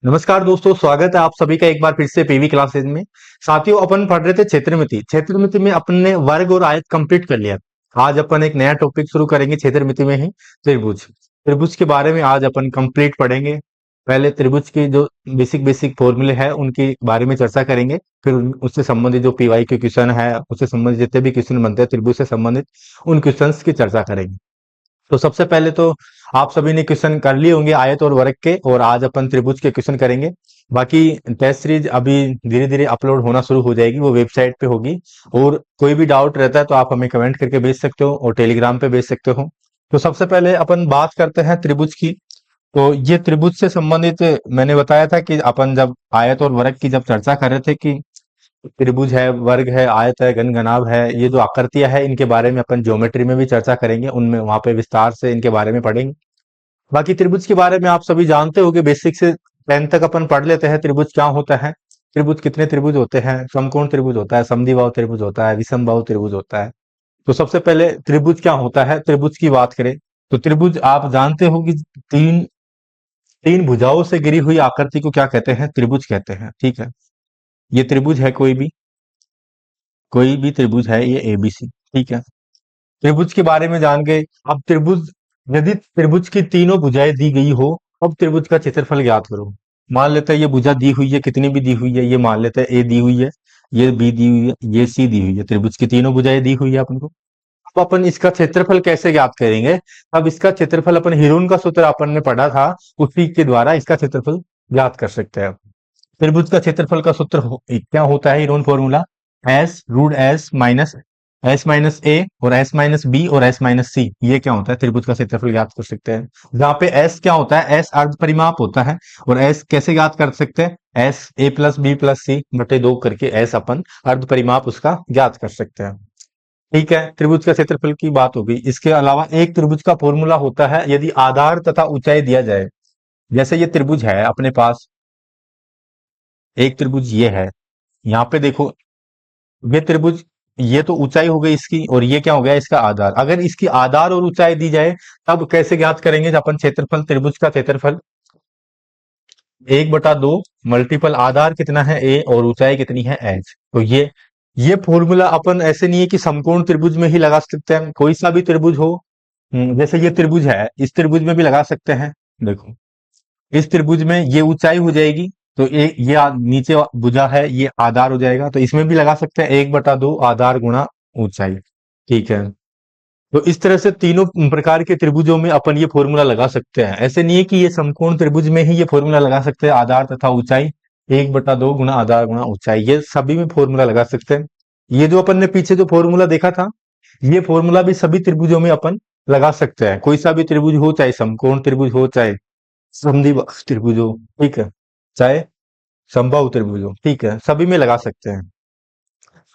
नमस्कार दोस्तों, स्वागत है आप सभी का एक बार फिर से पीवी क्लासेज में। साथियों, अपन पढ़ रहे थे क्षेत्रमिति। क्षेत्रमिति में अपन ने वर्ग और आयत कंप्लीट कर लिया। आज अपन एक नया टॉपिक शुरू करेंगे क्षेत्रमिति में ही, त्रिभुज। त्रिभुज के बारे में आज अपन कंप्लीट पढ़ेंगे। पहले त्रिभुज के जो बेसिक बेसिक फॉर्मूले हैं उनके बारे में चर्चा करेंगे। फिर उससे संबंधित जो पीवाई के क्वेश्चन है, उससे संबंधित जितने भी क्वेश्चन बनते हैं त्रिभुज से संबंधित, उन क्वेश्चन की चर्चा करेंगे। तो सबसे पहले तो आप सभी ने क्वेश्चन कर लिए होंगे आयत और वर्ग के, और आज अपन त्रिभुज के क्वेश्चन करेंगे। बाकी टेस्ट सीरीज अभी धीरे धीरे अपलोड होना शुरू हो जाएगी, वो वेबसाइट पे होगी। और कोई भी डाउट रहता है तो आप हमें कमेंट करके भेज सकते हो और टेलीग्राम पे भेज सकते हो। तो सबसे पहले अपन बात करते हैं त्रिभुज की। तो ये त्रिभुज से संबंधित मैंने बताया था कि अपन जब आयत और वर्ग की जब चर्चा कर रहे थे कि त्रिभुज है, वर्ग है, आयत है, घन घनाभ है, ये जो आकृतियां है इनके बारे में अपन ज्योमेट्री में भी चर्चा करेंगे, उनमें वहां पे विस्तार से इनके बारे में पढ़ेंगे। बाकी त्रिभुज के बारे में आप सभी जानते हो कि बेसिक से 10 तक अपन पढ़ लेते हैं त्रिभुज क्या होता है, त्रिभुज कितने त्रिभुज होते हैं, समकोण त्रिभुज होता है, समद्विबाहु त्रिभुज होता है, विषमबाहु त्रिभुज होता है। तो सबसे पहले त्रिभुज क्या होता है, त्रिभुज की बात करें तो त्रिभुज आप जानते हो कि तीन तीन भुजाओं से गिरी हुई आकृति को क्या कहते हैं, त्रिभुज कहते हैं। ठीक है, ये त्रिभुज है, कोई भी त्रिभुज है, ये एबीसी। ठीक है, त्रिभुज के बारे में जान गए। अब त्रिभुज, यदि त्रिभुज की तीनों भुजाएं दी गई हो, अब त्रिभुज का क्षेत्रफल ज्ञात करो। मान लेते हैं ये भुजा दी हुई है, कितनी भी दी हुई है, ये मान लेते हैं ए दी हुई है, ये बी दी हुई है, ये सी दी हुई है। त्रिभुज की तीनों भुजाएं दी हुई है अपन को। अब अपन इसका क्षेत्रफल कैसे ज्ञात करेंगे। अब इसका क्षेत्रफल अपन हिरून का सूत्र अपन ने पढ़ा था, उसी के द्वारा इसका क्षेत्रफल ज्ञात कर सकते हैं। त्रिभुज का क्षेत्रफल का सूत्र क्या होता है, हिरून फॉर्मूला, एस माइनस ए और एस माइनस बी और एस माइनस सी। ये क्या होता है, त्रिभुज का क्षेत्रफल ज्ञात कर सकते हैं। जहां पे एस क्या होता है, एस अर्ध परिमाप होता है। और एस कैसे ज्ञात कर सकते हैं, S A plus B plus C बटे 2 करके एस अपन अर्ध परिमाप उसका ज्ञात कर सकते हैं। ठीक है, त्रिभुज का क्षेत्रफल की बात हो गई। इसके अलावा एक त्रिभुज का फॉर्मूला होता है, यदि आधार तथा ऊंचाई दिया जाए। जैसे ये त्रिभुज है अपने पास, एक त्रिभुज ये है, यहाँ पे देखो, ये त्रिभुज, ये तो ऊंचाई हो गई इसकी, और ये क्या हो गया, इसका आधार। अगर इसकी आधार और ऊंचाई दी जाए तब कैसे ज्ञात करेंगे अपन क्षेत्रफल, त्रिभुज का क्षेत्रफल 1/2 मल्टीपल आधार कितना है ए और ऊंचाई कितनी है एच। तो ये फॉर्मूला अपन ऐसे नहीं है कि समकोण त्रिभुज में ही लगा सकते हैं, कोई सा भी त्रिभुज हो। जैसे ये त्रिभुज है, इस त्रिभुज में भी लगा सकते हैं। देखो, इस त्रिभुज में ये ऊंचाई हो जाएगी, तो ये नीचे भुजा है, ये आधार हो जाएगा। तो इसमें भी लगा सकते हैं 1/2 आधार गुणा ऊंचाई। ठीक है, तो इस तरह से तीनों प्रकार के त्रिभुजों में अपन ये फॉर्मूला लगा सकते हैं। ऐसे नहीं है कि ये समकोण त्रिभुज में ही ये फॉर्मूला लगा सकते हैं, आधार तथा ऊंचाई 1/2 गुणा आधार गुणा ऊंचाई, ये सभी में फॉर्मूला लगा सकते हैं। ये जो अपन ने पीछे जो फॉर्मूला देखा था, ये फॉर्मूला भी सभी त्रिभुजों में अपन लगा सकते हैं। कोई सा भी त्रिभुज हो, चाहे समकोण त्रिभुज हो, चाहे समद्विबाहु त्रिभुज हो, ठीक है, चाहे समबाहु त्रिभुज हो, ठीक है, सभी में लगा सकते हैं।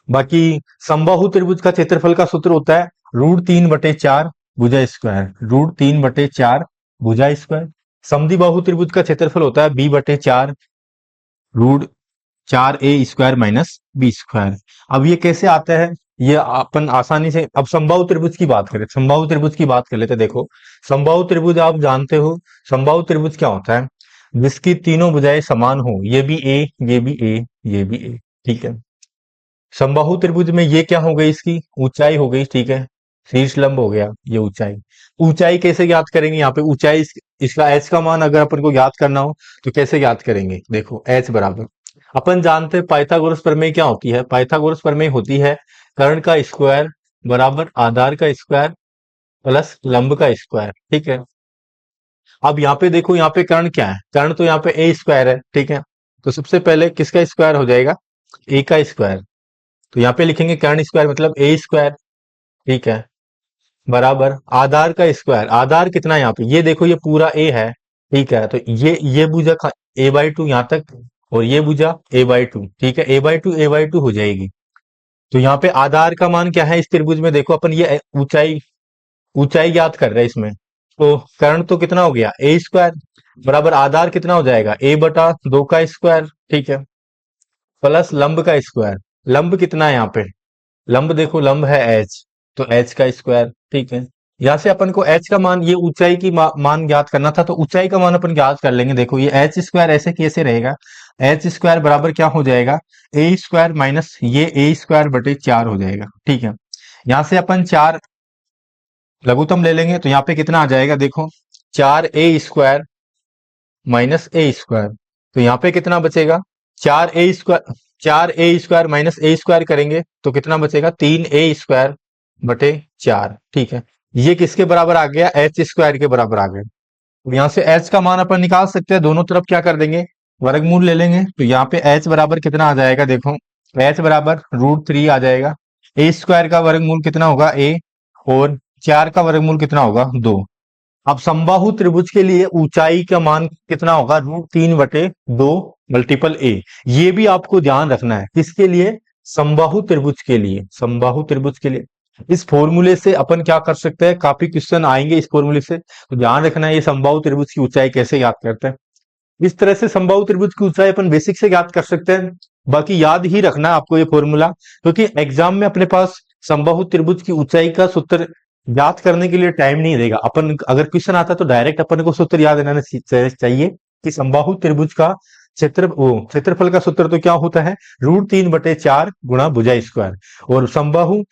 बाकी समबाहु त्रिभुज का क्षेत्रफल का सूत्र होता है √3/4 भुजा स्क्वायर, √3/4 भुजा स्क्वायर। समद्विबाहु त्रिभुज का क्षेत्रफल होता है b/4 √4a² minus B square. अब ये कैसे आता है, ये अपन आसानी से, अब समबाहु त्रिभुज की बात करें, समबाहु त्रिभुज की बात कर लेते हैं। देखो, समबाहु त्रिभुज आप जानते हो, समबाहु त्रिभुज क्या होता है, जिसकी तीनों भुजाएं समान हो, ये भी ए, ये भी ए, ये भी ए। ठीक है, समबाहु त्रिभुज में ये क्या हो गई, इसकी ऊंचाई हो गई। ठीक है, शीर्ष लंब हो गया ये ऊंचाई। ऊंचाई कैसे ज्ञात करेंगे, यहाँ पे ऊंचाई इसका एच का मान अगर अपन को ज्ञात करना हो तो कैसे ज्ञात करेंगे। देखो, एच बराबर, अपन जानते हैं पाइथागोरस प्रमेय क्या होती है, पाइथागोरस प्रमेय होती है कर्ण का स्क्वायर बराबर आधार का स्क्वायर प्लस लंब का स्क्वायर। ठीक है, अब यहाँ पे देखो, यहाँ पे कर्ण क्या है, कर्ण तो यहाँ पे ए स्क्वायर है। ठीक है, तो सबसे पहले किसका स्क्वायर हो जाएगा, ए का स्क्वायर। तो यहाँ पे लिखेंगे कर्ण स्क्वायर मतलब ए स्क्वायर। ठीक है, बराबर आधार का स्क्वायर, आधार कितना है यहाँ पे, ये देखो, ये पूरा ए है। ठीक है, तो ये भुजा a/2 यहाँ तक, और ये भुजा a/2। ठीक है, a/2 हो जाएगी। तो यहाँ पे आधार का मान क्या है इस त्रिभुज में, देखो अपन ये ऊंचाई ऊंचाई ज्ञात कर रहे हैं इसमें। तो कर्ण तो कितना हो गया, ए स्क्वायर बराबर आधार कितना हो जाएगा, a/2 का स्क्वायर। ठीक है, प्लस लंब का स्क्वायर। लंब कितना है यहाँ पे, लंब देखो, लंब है एच, तो एच का स्क्वायर। ठीक है, यहाँ से अपन को h का मान, ये ऊंचाई की मान ज्ञात करना था, तो ऊंचाई का मान अपन ज्ञात कर लेंगे। देखो ये एच स्क्वायर ऐसे कैसे रहेगा, एच स्क्वायर बराबर क्या हो जाएगा, ए स्क्वायर माइनस ये ए स्क्वायर बटे 4 हो जाएगा। ठीक है, यहाँ से अपन 4 लघुत्तम ले लेंगे तो यहाँ पे कितना आ जाएगा, देखो 4a² माइनस ए स्क्वायर, तो यहाँ पे कितना बचेगा, 4a² 4a² माइनस ए स्क्वायर करेंगे तो कितना बचेगा, 3a² बटे 4। ठीक है, ये किसके बराबर आ गया, एच स्क्वायर के बराबर आ गया। तो यहाँ से एच का मान अपन निकाल सकते हैं, दोनों तरफ क्या कर देंगे, वर्गमूल ले लेंगे। तो यहाँ पे एच बराबर कितना आ जाएगा, देखो एच बराबर √3 आ जाएगा। ए स्क्वायर का वर्गमूल कितना होगा, ए, और 4 का वर्गमूल कितना होगा, 2। अब समबाहु त्रिभुज के लिए ऊंचाई का मान कितना होगा, √3/2 मल्टीपल ए। ये भी आपको ध्यान रखना है, किसके लिए, समबाहु त्रिभुज के लिए, समबाहु त्रिभुज के लिए। इस फॉर्मूले से अपन क्या कर सकते हैं, काफी क्वेश्चन आएंगे इस फॉर्मूले से, तो ध्यान रखना है ये समबाहु त्रिभुज की ऊंचाई कैसे याद करते हैं। इस तरह से समबाहु त्रिभुज की ऊंचाई अपन बेसिक से याद कर सकते हैं। बाकी याद ही रखना है आपको ये फॉर्मूला, क्योंकि एग्जाम में अपने पास समबाहु त्रिभुज की ऊंचाई का सूत्र याद करने के लिए टाइम नहीं देगा। अपन अगर क्वेश्चन आता है तो डायरेक्ट अपन को सूत्र याद रहना चाहिए कि समबाहु त्रिभुज का क्षेत्रफल का सूत्र तो क्या होता है, √3/4 गुणा भुजा स्क्वायर। और समबाहु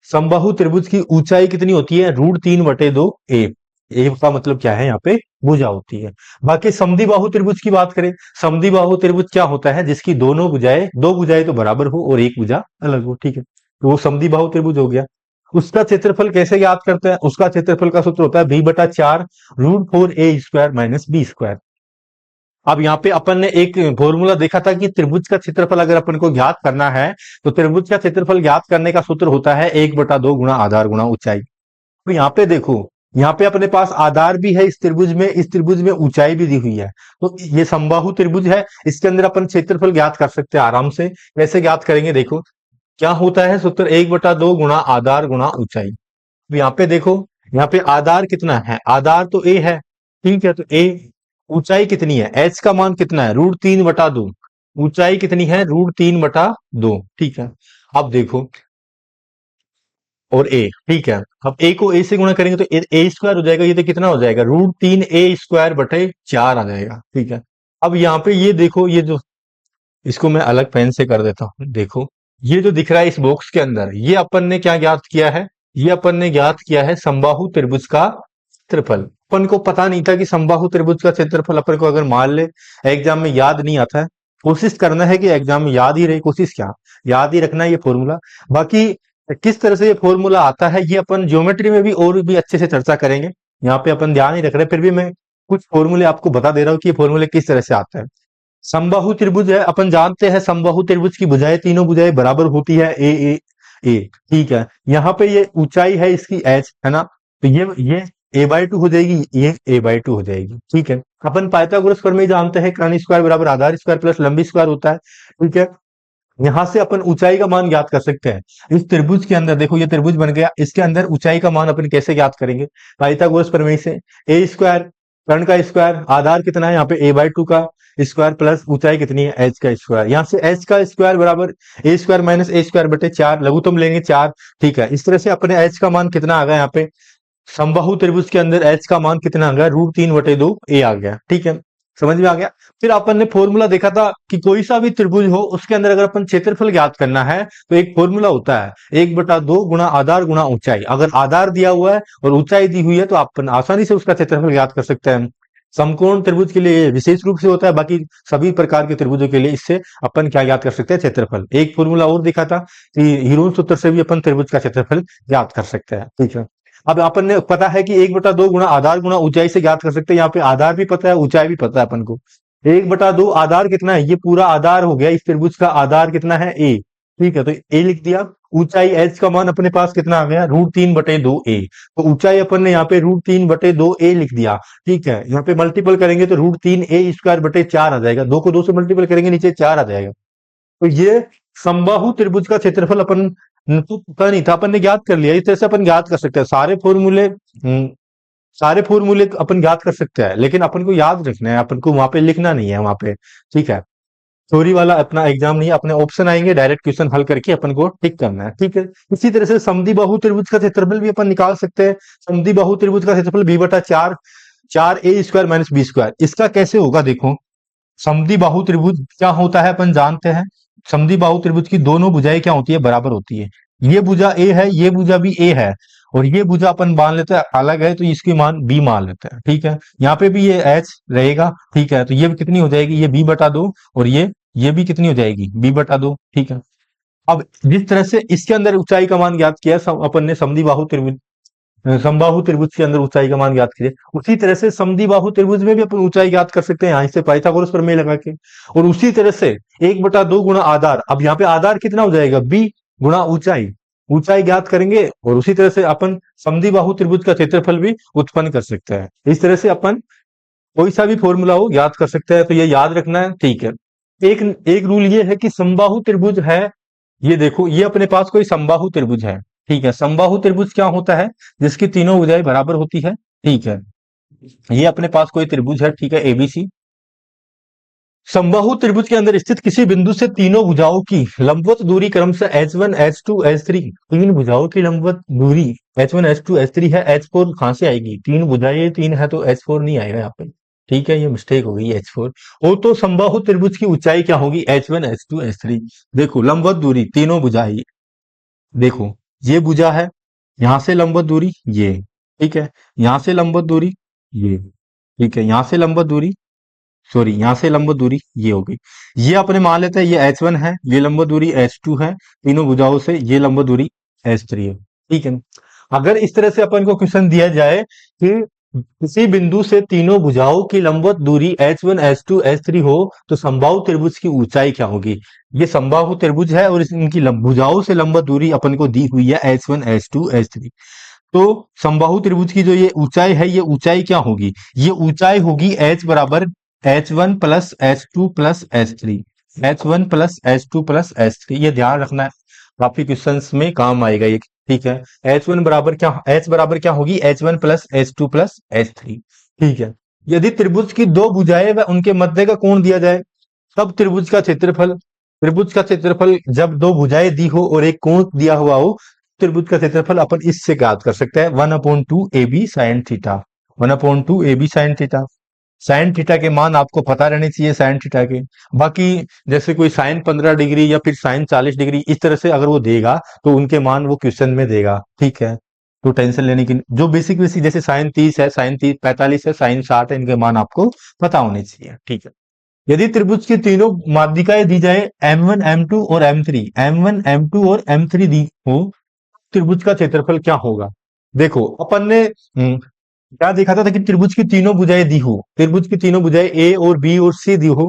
समबाहु त्रिभुज की ऊंचाई कितनी होती है, √3/2 ए। ए का मतलब क्या है, यहाँ पे भुजा होती है। बाकी समद्विबाहु त्रिभुज की बात करें, समद्विबाहु त्रिभुज क्या होता है, जिसकी दो भुजाएं तो बराबर हो और एक भुजा अलग हो। ठीक है, तो वो समद्विबाहु त्रिभुज हो गया। उसका क्षेत्रफल कैसे याद करते हैं, उसका क्षेत्रफल का सूत्र होता है b/4 √4a² माइनस b²। अब यहाँ पे अपन ने एक फॉर्मूला देखा था कि त्रिभुज का क्षेत्रफल अगर अपन को ज्ञात करना है, तो त्रिभुज का क्षेत्रफल ज्ञात करने का सूत्र होता है 1/2 गुणा आधार गुणा ऊंचाई। तो यहाँ पे देखो, यहाँ पे अपने पास आधार भी है इस त्रिभुज में ऊंचाई भी दी हुई है। तो ये समबाहु त्रिभुज है, इसके अंदर अपन क्षेत्रफल ज्ञात कर सकते हैं आराम से। कैसे ज्ञात करेंगे, देखो क्या होता है सूत्र, 1/2 गुणा आधार गुणा ऊंचाई। तो यहाँ पे देखो, यहाँ पे आधार कितना है, आधार तो ए है। ठीक है, तो ए, ऊंचाई कितनी है, एच का मान कितना है, √3/2, ऊंचाई कितनी है, √3/2। ठीक है, अब देखो, और ए, ठीक है, अब ए को ए से गुणा करेंगे तो ए स्क्वायर हो जाएगा, ये तो कितना हो जाएगा, √3a² बटे 4 आ जाएगा। ठीक है, अब यहाँ पे ये देखो, ये जो, इसको मैं अलग पेन से कर देता हूँ। देखो ये जो दिख रहा है इस बॉक्स के अंदर, ये अपन ने क्या ज्ञात किया है, ये अपन ने ज्ञात किया है समबाहु त्रिभुज का क्षेत्रफल। अपन को पता नहीं था कि समबाहु त्रिभुज का क्षेत्रफल अपन को अगर मान ले एग्जाम में याद नहीं आता है, कोशिश करना है कि एग्जाम में याद ही रहे, कोशिश क्या, याद ही रखना है ये फॉर्मूला। बाकी किस तरह से ये फॉर्मूला आता है, ये अपन ज्योमेट्री में भी और भी अच्छे से चर्चा करेंगे। यहाँ पे अपन ध्यान नहीं रख रहे, फिर भी मैं कुछ फॉर्मूले आपको बता दे रहा हूँ कि ये फॉर्मूले किस तरह से आता है। समबाहु त्रिभुज है, अपन जानते हैं समबाहु त्रिभुज की भुजाएं, तीनों भुजाएं बराबर होती है, ए ए ए। ठीक है, यहाँ पे ये ऊंचाई है इसकी एच, है ना, तो ये a/2 हो जाएगी, ये a/2 हो जाएगी। ठीक है, अपन पाइथागोरस प्रमेय जानते हैं, कर्ण स्क्वायर बराबर आधार स्क्वायर प्लस लंबी स्क्वायर होता है। ठीक है, यहाँ से अपन ऊंचाई का मान ज्ञात कर सकते हैं। इस त्रिभुज के अंदर देखो, ये त्रिभुज बन गया, इसके अंदर ऊंचाई का मान अपन कैसे ज्ञात करेंगे, पाइथागोरस प्रमेय से। a² कर्ण का स्क्वायर, आधार कितना है यहाँ पे, a/2 का स्क्वायर प्लस ऊंचाई कितनी है, h का स्क्वायर। यहाँ से h का स्क्वायर बराबर a² माइनस a²/4, लघुत्तम लेंगे 4। ठीक है, इस तरह से अपने h का मान कितना आ गया, यहाँ पे समबाहु त्रिभुज के अंदर h का मान कितना आ गया, √3/2 a आ गया। ठीक है, समझ में आ गया। फिर अपन ने फॉर्मूला देखा था कि कोई सा भी त्रिभुज हो उसके अंदर अगर अपन क्षेत्रफल ज्ञात करना है तो एक फॉर्मूला होता है 1/2 गुणा आधार गुणा ऊंचाई। अगर आधार दिया हुआ है और ऊंचाई दी हुई है तो अपन आसानी से उसका क्षेत्रफल ज्ञात कर सकते हैं। समकोण त्रिभुज के लिए विशेष रूप से होता है, बाकी सभी प्रकार के त्रिभुजों के लिए इससे अपन क्या ज्ञात कर सकते हैं, क्षेत्रफल। एक फॉर्मूला और दिखा था कि हीरोन सूत्र से भी अपन त्रिभुज का क्षेत्रफल ज्ञात कर सकते हैं। ठीक है, अब अपन ने पता है कि 1/2 गुणा आधार गुणा ऊंचाई से ज्ञात कर सकते हैं। यहाँ पे आधार भी पता है, ऊंचाई भी पता है अपन को। 1/2 आधार कितना है, ये पूरा आधार हो गया, इस त्रिभुज का आधार कितना है, ए। ठीक है, तो ए लिख दिया। ऊंचाई एच का मान अपने पास कितना आ गया, √3/2 ए। तो ऊंचाई अपन ने यहाँ पे √3/2 ए लिख दिया। ठीक है, यहाँ पे मल्टीपल करेंगे तो √3a²/4 आ जाएगा, 2 को 2 से मल्टीपल करेंगे नीचे 4 आ जाएगा। तो ये समबाहु त्रिभुज का क्षेत्रफल अपन तो पता नहीं था, अपन ने ज्ञात कर लिया। इस तरह से अपन ज्ञात कर सकते हैं सारे फॉर्मूले अपन ज्ञात कर सकते हैं, लेकिन अपन को याद रखना है, अपन को वहां पे लिखना नहीं है वहां पे। ठीक है, थ्योरी वाला अपना एग्जाम नहीं है, अपने ऑप्शन आएंगे, डायरेक्ट क्वेश्चन हल करके अपन को टिक करना है, ठीक है। इसी तरह से समद्विबाहु त्रिभुज का क्षेत्रफल भी अपन निकाल सकते हैं। समद्विबाहु त्रिभुज का क्षेत्रफल b बटा 4, 4a² माइनस b²। इसका कैसे होगा देखो, समद्विबाहु त्रिभुज क्या होता है अपन जानते हैं। समद्विबाहु त्रिभुज की दोनों भुजाएं क्या होती है, बराबर होती है। ये भुजा a है, ये भुजा भी a है, और ये भुजा अपन मान लेते हैं अलग है, तो इसकी मान b मान लेते हैं, ठीक है। यहाँ पे भी ये h रहेगा, ठीक है। तो ये कितनी हो जाएगी, ये b बटा 2, और ये भी कितनी हो जाएगी, b बटा 2, ठीक है। अब जिस तरह से इसके अंदर ऊंचाई का मान ज्ञात किया अपन ने समद्विबाहु त्रिभुज, समबाहु त्रिभुज के अंदर ऊंचाई का मान ज्ञात कीजिए, उसी तरह से समद्विबाहु त्रिभुज में भी अपन ऊंचाई ज्ञात कर सकते हैं, यहाँ से पाइथागोरस प्रमेय लगा के। और उसी तरह से 1/2 गुणा आधार, अब यहाँ पे आधार कितना हो जाएगा, b गुणा ऊंचाई, ऊंचाई ज्ञात करेंगे। और उसी तरह से अपन समद्विबाहु त्रिभुज का क्षेत्रफल भी उत्पन्न कर सकते हैं। इस तरह से अपन कोई सा भी फॉर्मूला हो याद कर सकते हैं, तो ये याद रखना है, ठीक है। एक एक रूल ये है कि समबाहु त्रिभुज है, ये देखो ये अपने पास कोई समबाहु त्रिभुज है, ठीक है। समबाहु त्रिभुज क्या होता है, जिसकी तीनों भुजाएं बराबर होती है, ठीक है। ये अपने पास कोई त्रिभुज है, ठीक है, एबीसी। समबाहु त्रिभुज के अंदर स्थित किसी बिंदु से तीनों भुजाओं की लंबवत दूरी क्रम से h1 h2 h3, तीन भुजाओं की लंबवत दूरी h1 h2 h3 है, h4 कहां से आएगी, तीन भुजाएं तीन है तो h4 नहीं आएगा यहाँ पे, ठीक है। ये मिस्टेक हो गई, h4 हो। तो समबाहु त्रिभुज की ऊंचाई क्या होगी, h1 h2 h3। देखो लंबवत दूरी तीनों भुजाएं, देखो ये भुजा है, यहां से लंबवत दूरी ये, ठीक है, यहां से लंबवत दूरी ये, ठीक है, यहां से लंबवत दूरी, सॉरी यहां से लंबवत दूरी ये हो गई। ये अपने मान लेते हैं ये h1 है, ये लंबवत दूरी h2 है, तीनों भुजाओं से ये लंबवत दूरी h3 है, ठीक है। अगर इस तरह से अपन को क्वेश्चन दिया जाए कि किसी बिंदु से तीनों भुजाओं की लंबवत दूरी h1 h2 h3 हो, तो समबाहु त्रिभुज की ऊंचाई क्या होगी। ये समबाहु त्रिभुज है और इनकी भुजाओं से लंबवत दूरी अपन को दी हुई है h1 h2 h3। तो समबाहु त्रिभुज की जो ये ऊंचाई है, ये ऊंचाई क्या होगी, ये ऊंचाई होगी h बराबर h1 plus h2 plus h3, h1 plus h2 plus h3। ये ध्यान रखना है, काफी क्वेश्चंस में काम आएगा ये, ठीक है। h1 बराबर क्या, h बराबर क्या होगी, h1 plus h2 plus h3, ठीक है। यदि त्रिभुज की दो भुजाएं व उनके मध्य का कोण दिया जाए, तब त्रिभुज का क्षेत्रफल, त्रिभुज का क्षेत्रफल जब दो भुजाएं दी हो और एक कोण दिया हुआ हो, त्रिभुज का क्षेत्रफल अपन इससे ज्ञात कर सकते हैं, 1/2 AB sine theta, 1/2 AB sine theta. Sine theta के मान आपको पता रहने चाहिए साइन थीटा के। बाकी जैसे कोई साइन 15 डिग्री या फिर साइन 40 डिग्री इस तरह से अगर वो देगा, तो उनके मान वो क्वेश्चन में देगा, ठीक है। तो टेंशन लेने की, जो बेसिक बेसिक जैसे साइन 30 है, साइन 30 45 है, साइन 60 है, इनके मान आपको पता होने चाहिए, ठीक है। यदि त्रिभुज की तीनों माध्यिकाएं दी जाए M1 M2 और M3, M1 M2 और M3 दी हो, त्रिभुज का क्षेत्रफल क्या होगा। देखो अपन ने क्या देखा था कि त्रिभुज की तीनों भुजाएं दी हो, त्रिभुज की तीनों भुजाएं ए और बी और सी दी हो,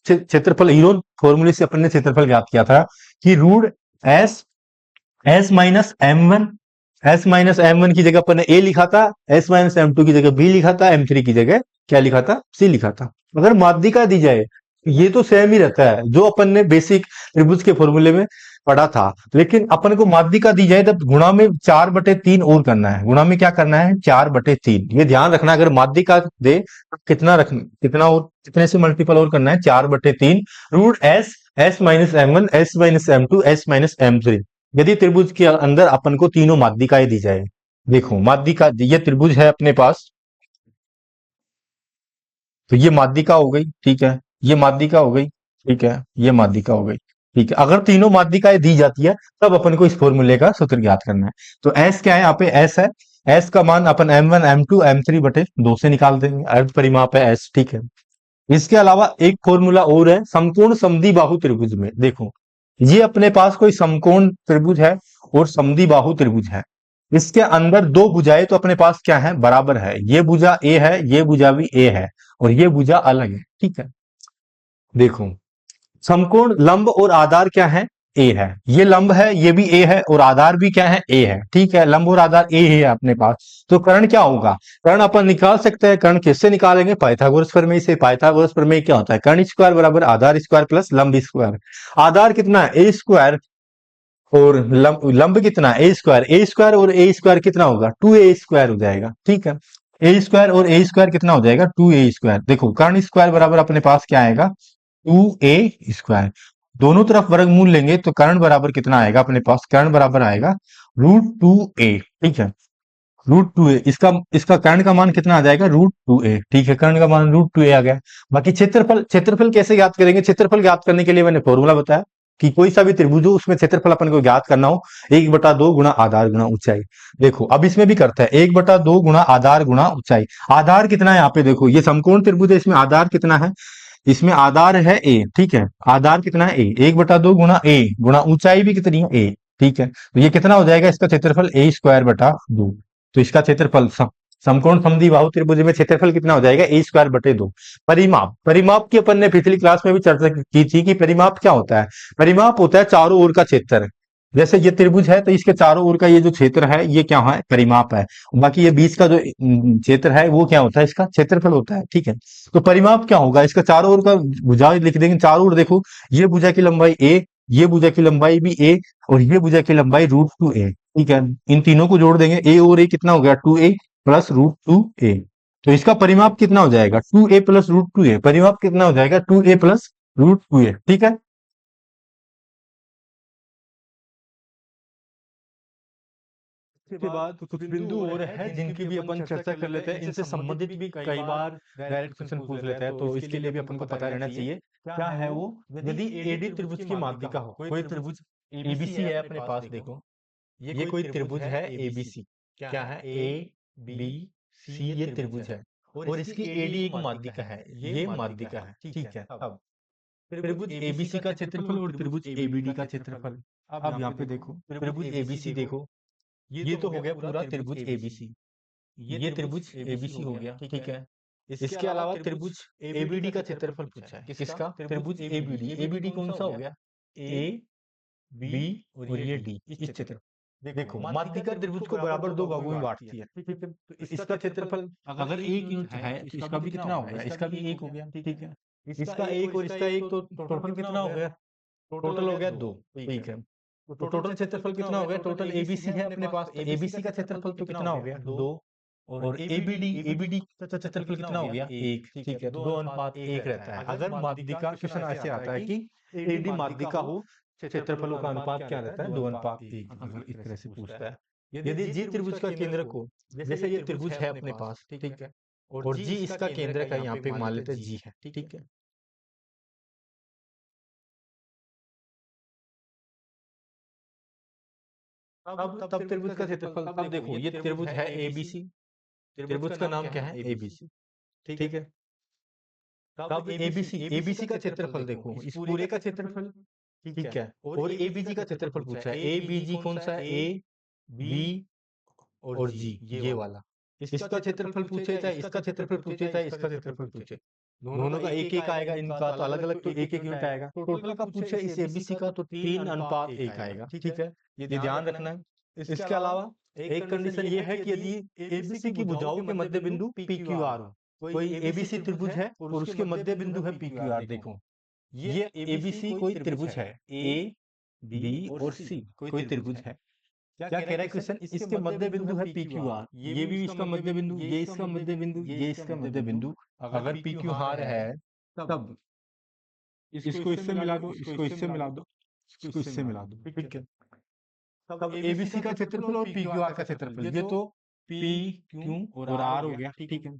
क्षेत्रफल हीरो फॉर्मूले से अपन ने क्षेत्रफल ज्ञात किया था कि root S, S minus M one, S minus M one की जगह अपन ने ए लिखा था, एस माइनस एम टू की जगह बी लिखा था, एम थ्री की जगह क्या लिखा था, सी लिखा था। अगर माध्यिका दी जाए, ये तो सेम ही रहता है जो अपन ने बेसिक त्रिभुज के फॉर्मूले में पढ़ा था, लेकिन अपन को माध्यिका दी जाए तब गुणा में 4/3 और करना है, गुणा में क्या करना है, 4/3। ये ध्यान रखना, अगर माध्यिका दे तो कितना रखना, कितना और कितने से मल्टीपल और करना है, 4/3 root S, S minus M one, S minus M two, S minus M three. यदि त्रिभुज के अंदर अपन को तीनों माध्यिकाएं दी जाए, देखो माध्यिका, ये त्रिभुज है अपने पास, तो ये माध्यिका हो गई, ठीक है, ये माध्यिका हो गई, ठीक है, ये माध्यिका हो गई, ठीक है। अगर तीनों माध्यिकाएं दी जाती है तब अपन को इस फॉर्मूले का सूत्र ज्ञात करना है। तो एस क्या है, यहाँ पे एस है, एस का मान अपन m1 m2 m3 बटे 2 से निकाल देंगे, अर्ध परिमाप है एस, ठीक है। इसके अलावा एक फॉर्मूला और है समकोण समद्विबाहु त्रिभुज में। देखो ये अपने पास कोई समकोण त्रिभुज है और समद्विबाहु त्रिभुज है, इसके अंदर दो भुजाएं तो अपने पास क्या है, बराबर है। ये भुजा ए है, ये भुजा भी ए है, और ये भुजा अलग है, ठीक है। देखो समकोण लंब और आधार क्या है, ए है, ये लंब है, ये भी ए है, और आधार भी क्या है, ए है, ठीक है। लंब और आधार ए है अपने पास, तो कर्ण क्या होगा, कर्ण अपन निकाल सकते हैं। कर्ण किससे निकालेंगे, पाइथागोरस प्रमेय से। पाइथागोरस प्रमेय क्या होता है, कर्ण स्क्वायर बराबर आधार स्क्वायर प्लस लंब स्क्वायर। आधार कितना है, ए स्क्वायर, और लंब कितना, ए स्क्वायर, ए स्क्वायर और ए स्क्वायर कितना होगा, 2a स्क्वायर हो जाएगा, ठीक है। ए स्क्वायर और ए स्क्वायर कितना हो जाएगा, 2a स्क्वायर। देखो कर्ण स्क्वायर बराबर अपने पास क्या आएगा, 2a²। दोनों तरफ वर्गमूल लेंगे तो कर्ण बराबर कितना आएगा अपने पास? कर्ण बराबर आएगा √2a। ठीक है, √2a। इसका इसका कर्ण का मान कितना आ जाएगा? √2a। ठीक है, कर्ण का मान √2a आ गया। बाकी क्षेत्रफल, क्षेत्रफल कैसे ज्ञात करेंगे? क्षेत्रफल ज्ञात करने के लिए मैंने फॉर्मूला बताया कि कोई सा भी त्रिभुज हो उसमें क्षेत्रफल अपन को ज्ञात करना हो 1/2 गुणा आधार गुणा ऊंचाई। देखो अब इसमें भी करता है 1/2 गुणा आधार गुणा ऊंचाई। आधार कितना है यहाँ पे? देखो ये समकोण त्रिभुज है, इसमें आधार कितना है? इसमें आधार है ए। ठीक है, आधार कितना है? ए। 1/2 गुणा ए गुणा ऊंचाई भी कितनी है? ए। ठीक है, तो ये कितना हो जाएगा? इसका क्षेत्रफल a²/2। तो इसका क्षेत्रफल समकोण समद्विबाहु त्रिभुज में क्षेत्रफल कितना हो जाएगा? a²/2। परिमाप, परिमाप की अपन ने पिछली क्लास में भी चर्चा की थी कि परिमाप क्या होता है। परिमाप होता है चारों ओर का क्षेत्र। जैसे ये त्रिभुज है तो इसके चारों ओर का ये जो क्षेत्र है ये क्या है? परिमाप है। बाकी ये बीच का जो क्षेत्र है वो क्या होता है? इसका क्षेत्रफल होता है। ठीक है, तो परिमाप क्या होगा? इसका चारों ओर का भुजा लिख देंगे। चारों ओर देखो, ये भुजा की लंबाई ए, ये भुजा की लंबाई भी ए, और ये भुजा की लंबाई √2a। ठीक है, इन तीनों को जोड़ देंगे, ए और ए कितना हो गया? 2a plus √2a। तो इसका परिमाप कितना हो जाएगा? 2a plus √2a। परिमाप कितना हो जाएगा? 2a plus √2a। ठीक है, इसके बाद कुछ बिंदु और है जिनकी भी अपन चर्चा कर लेते हैं। इनसे संबंधित भी कई बार डायरेक्ट क्वेश्चन पूछ लेते हैं, तो इसके लिए भी अपन को पता रहना चाहिए। क्या है वो? यदि एडी त्रिभुज की माध्यिका हो, कोई त्रिभुज एबीसी है अपने पास, देखो ये कोई त्रिभुज है एबीसी। क्या है? ए बी सी ये त्रिभुज है और इसकी एडी एक माध्यिका है, ये माध्यिका है। ठीक है, अब त्रिभुज एबीसी का क्षेत्रफल और त्रिभुज एबीडी का क्षेत्रफल। अब यहाँ पे देखो त्रिभुज एबीसी, देखो ये तो हो गया पूरा त्रिभुज एबीसी। ये त्रिभुज एबीसी हो गया। ठीक है, इसके अलावा त्रिभुज एबीडी का क्षेत्रफल पूछा है। किसका? त्रिभुज एबीडी। एबीडी कौन सा हो गया? ए बी और ये डी, इस क्षेत्र। देखो माध्यिका त्रिभुज को बराबर दो भागों में बांटती है। ठीक है, तो इसका क्षेत्रफल अगर 1 यूनिट है तो इसका भी कितना हो गया? इसका भी 1 हो गया। ठीक है, इसका 1 और इसका 1, तो टोटल कितना हो गया? टोटल हो गया 2। ठीक है, तो टोटल क्षेत्रफल कितना हो गया? टोटल एबीसी है अपने पास, तो एबीसी का क्षेत्रफल तो कितना हो गया? 2। और एबीडी, एबीडी का क्षेत्रफल कितना हो गया? 1। ठीक है, तो 2:1 रहता है। अगर माध्यिका, क्वेश्चन ऐसे आता है कि एडी माध्यिका हो, क्षेत्रफलों का अनुपात क्या रहता है? 2:1। अगर इस तरह से पूछता है, यदि जी त्रिभुज का केंद्र को, जैसे ये त्रिभुज है अपने पास, ठीक है, और जी इसका केंद्र का यहाँ पे मान लेते हैं जी है। ठीक है, तब त्रिभुज का क्षेत्रफल, तब देखो ये त्रिभुज है एबीसी, त्रिभुज का नाम क्या है? एबीसी। ठीक है, तब एबीसी, एबीसी का क्षेत्रफल देखो, इस पूरे का क्षेत्रफल। ठीक है, और एबीजी का क्षेत्रफल पूछा है। ए बीजी कौन सा है? ए बी और जी, ये वाला। इसका क्षेत्रफल पूछे चाहे इसका क्षेत्रफल पूछे चाहे इसका क्षेत्रफल पूछे, दोनों का एक एक आएगा। इनका तो अलग अलग, तो एक एक यूनिट आएगा। टोटल का पूछे इस एबीसी का तो 3:1 आएगा। ठीक है, ये ध्यान रखना है। इसके अलावा एक कंडीशन ये है कि यदि एबीसी की भुजाओं के मध्य बिंदु पी क्यू आर हो, कोई एबीसी त्रिभुज है और उसके मध्य बिंदु है पी क्यू आर। देखो ये एबीसी कोई त्रिभुज है, ए बी और सी कोई त्रिभुज है। क्या कह रहा है क्वेश्चन? इसके मध्य बिंदु है पी क्यू आर, ये भी इसका मध्य बिंदु, ये इसका मध्य बिंदु, ये इसका मध्य बिंदु। अगर पी क्यू आर है तब इसको इससे मिला दो, इसको इससे मिला दो, इसको इससे मिला दो। ठीक है, तब एबीसी का क्षेत्रफल और पी क्यू आर का क्षेत्रफल, ये तो पी क्यू और आर हो गया। ठीक है,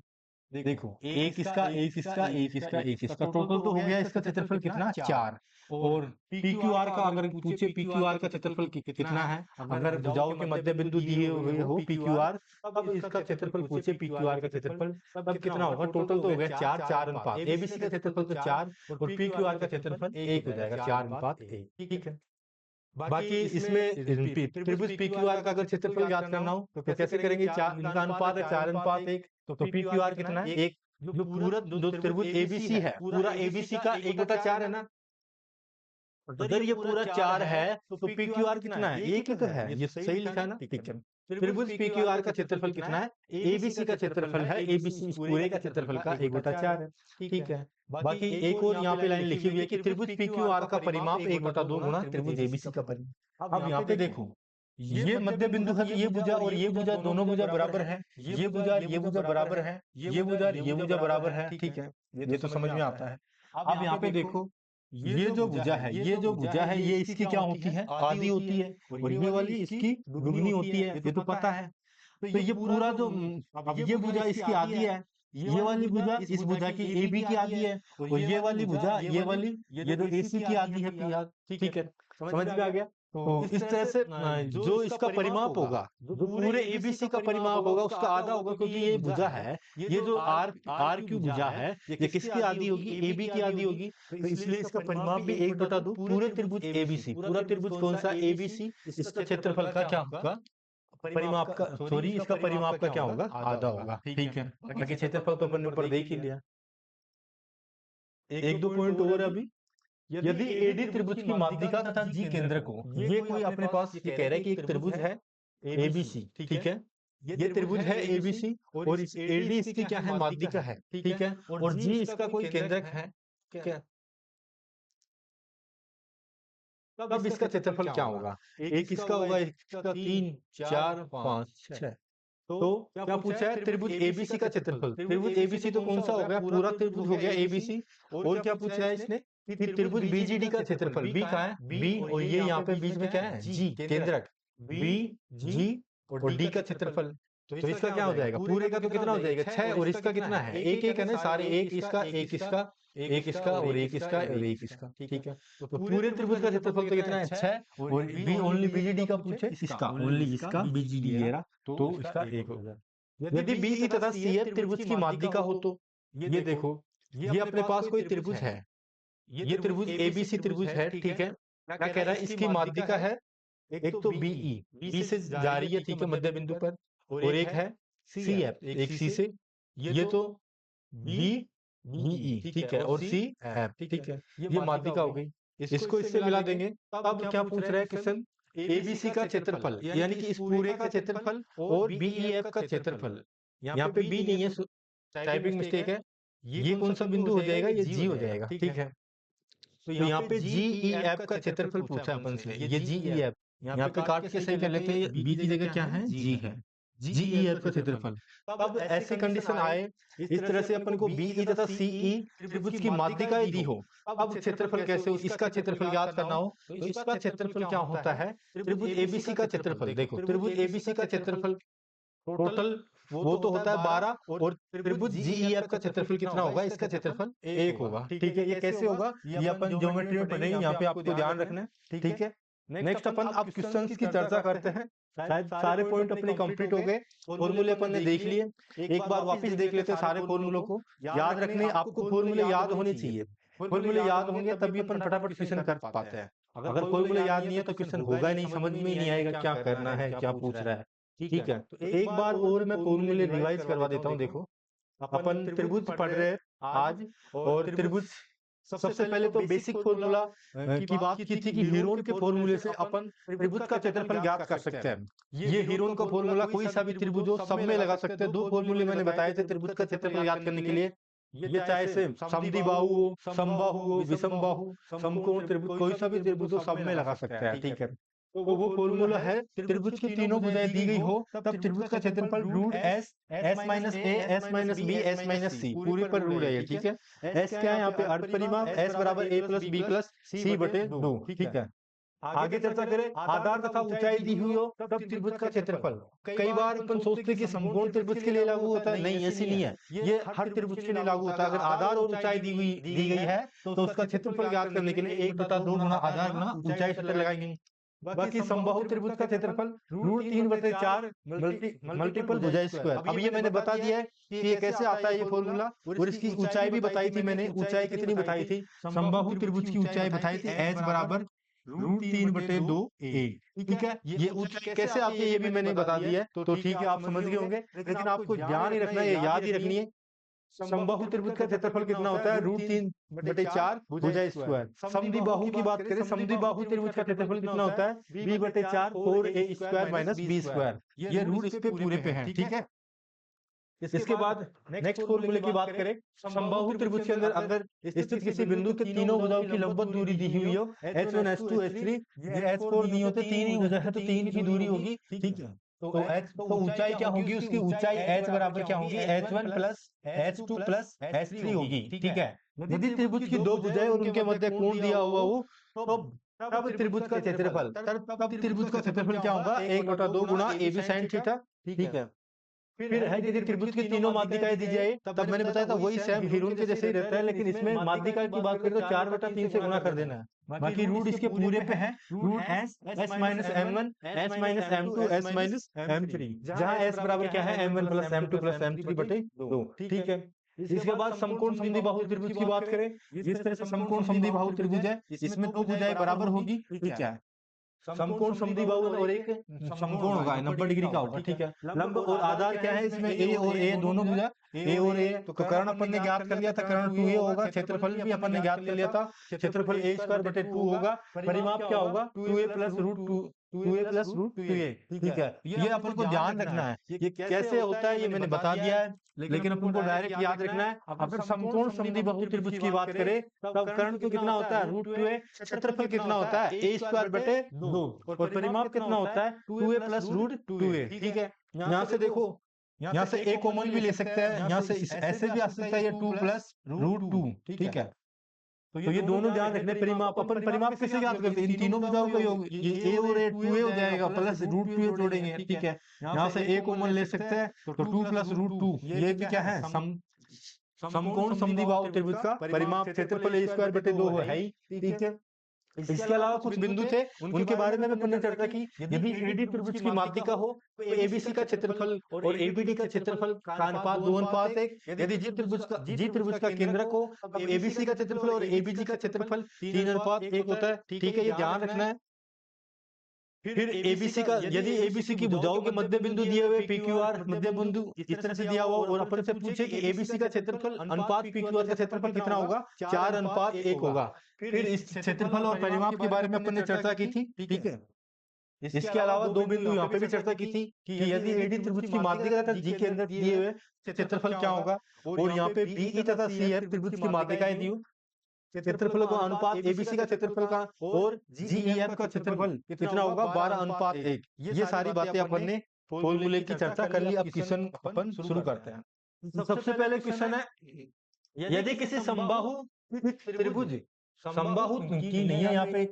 देखो एक इसका, एक इसका, एक इसका, एक इसका, टोटल तो हो गया इसका क्षेत्रफल कितना? 4। और पी क्यू आर का अगर पूछे, पी क्यू आर का क्षेत्रफल कितना है? अगर भुजाओं के मध्य बिंदु दिए हुए हो पी क्यू आर, तब इसका क्षेत्रफल पूछे पी क्यू आर का क्षेत्रफल, तब कितना होगा? टोटल तो हो गया 4, 4:1। एबीसी का क्षेत्रफल तो 4 और पी क्यू आर का क्षेत्रफल 1 हो जाएगा, 4:1। ठीक है, बाकी इसमें त्रिभुज पी क्यू आर का अगर क्षेत्रफल ज्ञात करना हो तो कैसे करेंगे? चार, इनका अनुपात है 4:1। तो पी क्यू आर कितना है? 1। जो पूरा जो त्रिभुज एबीसी है, पूरा एबीसी का 1/4 है ना। अगर ये पूरा 4 है तो पी क्यू आर कितना है? 1 ही तो है, ये सही लिखा है ना। ठीक है, त्रिभुज पी क्यू आर का क्षेत्रफल कितना है? एबीसी का क्षेत्रफल है, एबीसी इस पूरे का क्षेत्रफल का 1/4 है। ठीक है, बाकी एक और यहाँ पे लाइन लिखी हुई है कि त्रिभुज पी क्यू आर का परिमाप 1/2 गुणा त्रिभुज एबीसी का परिमाप। अब यहाँ पे देखो ये मध्य बिंदु है, तो ये भुजा और ये भुजा, दोनों भुजा बराबर है। ये भुजा और ये भुजा बराबर है, ये भुजा और ये भुजा बराबर है। ठीक है, ये तो समझ में आता है। अब यहाँ पे देखो, ये जो भुजा है, ये इसकी क्या होती है, आधी होती है, और ये वाली इसकी दुगनी होती है, ये तो पता है। तो ये पूरा जो अब ये भुजा इसकी आधी है, ये वाली भुजा इस भुजा की ए बी की आधी है, और ये वाली भुजा ये वाली ये जो ए सी की आधी है पी आर। ठीक है, समझ में आ गया। तो इस तरह से जो इसका परिमाप होगा, जो पूरे एबीसी का परिमाप होगा उसका आधा होगा, क्योंकि ये भुजा है, ये जो आर आर क्यू भुजा है, ये किसकी आधी होगी, ए बी की आधी होगी। तो इसलिए इसका परिमाप भी 1/2 पूरे त्रिभुज एबीसी, पूरा त्रिभुज कौन सा, एबीसी, इसका क्षेत्रफल का क्या होगा, परिमाप का, सॉरी, इसका परिमाप का क्या होगा, आधा होगा। ठीक है, बाकी क्षेत्रफल तो अपन ने ऊपर देख ही लिया। एक दो पॉइंट और है अभी। यदि एडी त्रिभुज की माध्यिका तथा जी केंद्र को, ये कोई अपने पास ये कह रहा है कि एक त्रिभुज है एबीसी, ठीक है, ये त्रिभुज है एबीसी, और इस एडी इसकी क्या है, माध्यिका है, ठीक है, और जी इसका कोई केंद्रक है, क्या, तब इसका क्षेत्रफल क्या होगा, एक इसका होगा, एक इसका, 3 4 5 6। तो क्या पूछा है, त्रिभुज एबीसी का क्षेत्रफल। त्रिभुज एबीसी तो कौन सा हो गया, पूरा त्रिभुज हो गया एबीसी। और क्या पूछा है इसने कि त्रिभुज बीजीडी का क्षेत्रफल, बी कहाँ है, बी, और ये यहाँ पे बीच में क्या है, जी, केंद्रक, बी जी, और डी का क्षेत्रफल। तो इसका क्या हो जाएगा, पूरे का तो कितना हो जाएगा, 6, और इसका कितना है, एक एक है ना, सारे एक इसका, एक इसका, एक इसका, और एक इसका, और एक इसका। ठीक है, तो पूरे त्रिभुज का क्षेत्रफल तो कितना है, 6, और बी ओनली बीजीडी का पूछे, इसका ओनली, इसका बीजीडी ये रहा, तो इसका 1 हो जाए। यदि बीई तथा सीएफ त्रिभुज की माध्यिका हो तो, ये देखो, ये अपने पास कोई त्रिभुज है, ये त्रिभुज एबीसी त्रिभुज है, ठीक है, क्या कह रहा है, इसकी माध्यिका है, एक तो बीई, बी से जा रही है, ठीक है, मध्य बिंदु पर, और एक है सी एफ, एक सी से, ये तो बी बीई, ठीक है, और सी एफ, ठीक है, ये माध्यिका हो गई। इसको इससे मिला देंगे, तब क्या पूछ रहा है क्वेश्चन, एबीसी का क्षेत्रफल, यानी कि इस पूरे का क्षेत्रफल और बीईएफ का क्षेत्रफल। यहाँ पे बी नहीं है, टाइपिंग मिस्टेक है, ये कौन सा बिंदु हो जाएगा, ये जी हो जाएगा। ठीक है, तो यहाँ पे जी ई एफ का क्षेत्रफल पूछा अपन से, ये जी ई एफ, यहाँ पे काट के सही कर लेते हैं, बी की जगह क्या है, जी है, जी ई एफ का क्षेत्रफल। अब ऐसे कंडीशन आए, इस तरह से अपन को बीई तथा सीई त्रिभुज की माध्यिकाएं दी हो, अब क्षेत्रफल कैसे हो, इसका क्षेत्रफल ज्ञात करना हो, तो इसका क्षेत्रफल क्या होता है, त्रिभुज एबीसी का क्षेत्रफल। देखो, त्रिभुज एबीसी का क्षेत्रफल टोटल वो तो होता है 12, और त्रिभुज जीईएफ का क्षेत्रफल कितना होगा, इसका क्षेत्रफल 1 होगा। ठीक है, ये कैसे होगा, ये अपन ज्योमेट्री में पढ़ेंगे, यहाँ पे आपको ध्यान रखना है। ठीक है, नेक्स्ट अपन अब क्वेश्चंस की चर्चा करते हैं। शायद सारे पॉइंट अपने कंप्लीट हो गए, फॉर्मूले अपन ने देख लिए, एक बार वापस देख लेते हैं सारे फॉर्मूलों को। याद रखने, आपको फॉर्मूले याद होने चाहिए, फॉर्मूले याद होंगे तभी अपन फटाफट क्वेश्चन कर पाते हैं। अगर फॉर्मूले याद नहीं है तो क्वेश्चन होगा ही नहीं, समझ में ही नहीं आएगा क्या करना है, क्या पूछ रहा है। ठीक है, तो एक बार और मैं फॉर्मूले रिवाइज करवा देता हूँ। देखो, अपन त्रिभुज पढ़ रहे हैं आज, और त्रिभुज सबसे पहले तो बेसिक फॉर्मूला की बात की थी कि हीरोन के फॉर्मूले से अपन त्रिभुज का क्षेत्रफल ज्ञात कर सकते हैं। ये हीरोन का फॉर्मूला कोई सा भी त्रिभुज हो सब में लगा सकते हैं। 2 फॉर्मूले मैंने बताए थे त्रिभुज का क्षेत्रफल ज्ञात करने के लिए, ये चाहे से समद्विबाहु हो, समबाहु हो, विषमबाहु, समकोण त्रिभुज, कोई सा भी त्रिभुज हो सब में लगा सकते हैं। ठीक है, तो वो फॉर्मूला है, त्रिभुज की तीनों भुजाएं दी गई हो तब त्रिभुज का क्षेत्रफल root S, S minus A, S minus B, S minus C, पूरे पर रूट है ये। ठीक है, एस क्या है यहाँ पे, अर्ध परिमाप, एस बराबर ए प्लस बी प्लस सी बटे 2। ठीक है, आगे चर्चा करें, आधार तथा ऊंचाई दी हुई हो तब त्रिभुज का क्षेत्रफल। कई बार अपन सोचते कि समकोण त्रिभुज के लिए लागू होता है, नहीं ऐसी नहीं है, ये हर त्रिभुज के लिए लागू होता है। अगर आधार और ऊंचाई दी गई है तो उसका क्षेत्रफल ज्ञात करने के लिए 1/2 गुना आधार गुना ऊंचाई सूत्र लगाएंगे। बाकी समबाहु त्रिभुज का क्षेत्रफल रूट 3/4 मल्टीपल भुजा स्क्वायर। अब ये मैंने बता दिया है कि ये कैसे आता है ये फॉर्मूला, और इसकी ऊंचाई भी बताई थी मैंने। ऊंचाई कितनी बताई थी, समबाहु त्रिभुज की ऊंचाई बताई थी एच बराबर रूट 3/2 ए। ठीक है, ये ऊंचाई कैसे आती है ये भी मैंने बता दिया है, तो ठीक है, आप समझ गए होंगे। लेकिन आपको ध्यान ही रखना है, ये याद ही रखनी है, समबाहु त्रिभुज का क्षेत्रफल कितना होता है, रूट 3/4 भुजा स्क्वायर। समद्विबाहु की बात करें, समद्विबाहु त्रिभुज का क्षेत्रफल कितना होता है, b/4 4a square minus b square. ये रूट इस पे पूरे पे है। ठीक है, इसके बाद नेक्स्ट फॉर्मूले की बात करें, समबाहु त्रिभुज के अंदर अगर स्थित किसी बिंदु के तीनों भुजाओं की लंबवत दूरी दी हुई हो, h1 h2 h3, ये h4 नहीं होते, 3 ही भुजा है तो 3 की दूरी होगी। ठीक है, तो h तो ऊंचाई क्या होगी, उसकी ऊंचाई h बराबर क्या होगी, h1 plus h2 plus h3 होगी। ठीक है, यदि त्रिभुज की दो भुजाएं और उनके मध्य कोण दिया हुआ हो तो तब त्रिभुज का क्षेत्रफल, तब त्रिभुज का क्षेत्रफल क्या होगा, 1/2 गुणा ए बी साइन थीटा। ठीक है। फिर है यदि त्रिभुज की तीनों माध्यिकाएं दी जाए, तब मैंने बताया था वही सेम हिरून के जैसे ही रहता है, लेकिन इसमें माध्यिका की बात करें तो 4/3 से गुणा कर देना है। बाकी रूट इसके पूरे पे है, root S minus m1, S minus m2, S minus m3, जहाँ एस बराबर क्या है, m1 plus m2 plus m3 बटे 2। ठीक है। इसके बाद समकोण समद्विबाहु त्रिभुज की बात करें, जिस तरह से समकोण समद्विबाहु त्रिभुज है, इसमें दो भुजाएं बराबर होगी। ठीक है। समकोण समद्विबाहु और एक समकोण होगा, 90 डिग्री का होगा। ठीक है। लंब और आधार क्या है इसमें, ए और ए दोनों भुजा ए और ए। तो कर्ण अपन ने ज्ञात कर लिया था, कर्ण 2a होगा। क्षेत्रफल भी अपन ने ज्ञात कर लिया था, क्षेत्रफल a स्क्वायर बटे 2 होगा। परिमाप क्या होगा, 2a प्लस रूट 2a। ठीक है। ये अपन को ध्यान रखना है, ये कैसे होता है ये मैंने बता दिया है, लेकिन अपन को डायरेक्ट याद रखना है। अगर समकोण समद्विबाहु त्रिभुज की बात करें, तब कर्ण तो कितना होता है, रूट 2a। क्षेत्रफल कितना होता है, a स्क्वायर बटे 2। और परिमाप कितना होता है, 2a प्लस रूट 2a। ठीक है। यहाँ से देखो, यहाँ से a कॉमन भी ले सकते हैं, यहाँ से ऐसे भी आ सकता है, ये 2 प्लस रूट 2। ठीक है। तो ये दोनों ध्यान रखने। परिमाप, अपन परिमाप कैसे याद करते हैं, इन तीनों भुजाओं का योग, ये a और a 2a हो जाएगा, प्लस रूट 2a जोड़ेंगे। ठीक है। यहाँ से a कॉमन ले सकते हैं, तो 2 प्लस रूट 2, ये भी क्या है, समकोण समद्विबाहु त्रिभुज का परिमाप। क्षेत्रफल a स्क्वायर बटे 2 है ही। ठीक है। इसके अलावा कुछ बिंदु थे, उनके बारे में भी अपन ने चर्चा की। यदि एडी त्रिभुज की माध्यिका हो तो एबीसी का क्षेत्रफल और एबीडी का क्षेत्रफल का अनुपात 2:1। यदि जी त्रिभुज का केंद्रक हो तब एबीसी का क्षेत्रफल और एबीजी का क्षेत्रफल 3:1 होता है। ठीक है, ये ध्यान रखना है। फिर एबीसी का, यदि एबीसी की भुजाओं के मध्य बिंदु दिए हुए पीक्यूआर मध्य बिंदु इस तरह से दिया हुआ और अपन से पूछे कि एबीसी का क्षेत्रफल अनुपात पीक्यूआर का क्षेत्रफल कितना होगा, 4:1 होगा। फिर इस क्षेत्रफल और परिमाप के बारे में अपन ने चर्चा की थी। ठीक है। इसके अलावा दो बिंदु यहाँ पे भी चर्चा की थी कि यदि एडी त्रिभुज की माध्यिका तथा जी के अंदर दिए हुए क्षेत्रफल क्या होगा, और यहाँ पे बीई तथा सीएफ त्रिभुज की माध्यिकाएं दी हो, क्षेत्रफल का अनुपात एबीसी का क्षेत्रफल का और जीईएफ का क्षेत्रफल कितना होगा, 12:1। ये सारी बातें अपन ने फॉर्मूले की चर्चा कर ली। अब क्वेश्चन अपन शुरू करते हैं। सबसे पहले क्वेश्चन है, यदि किसी समबाहु त्रिभुज, समबाहु की नहीं है यहाँ पे,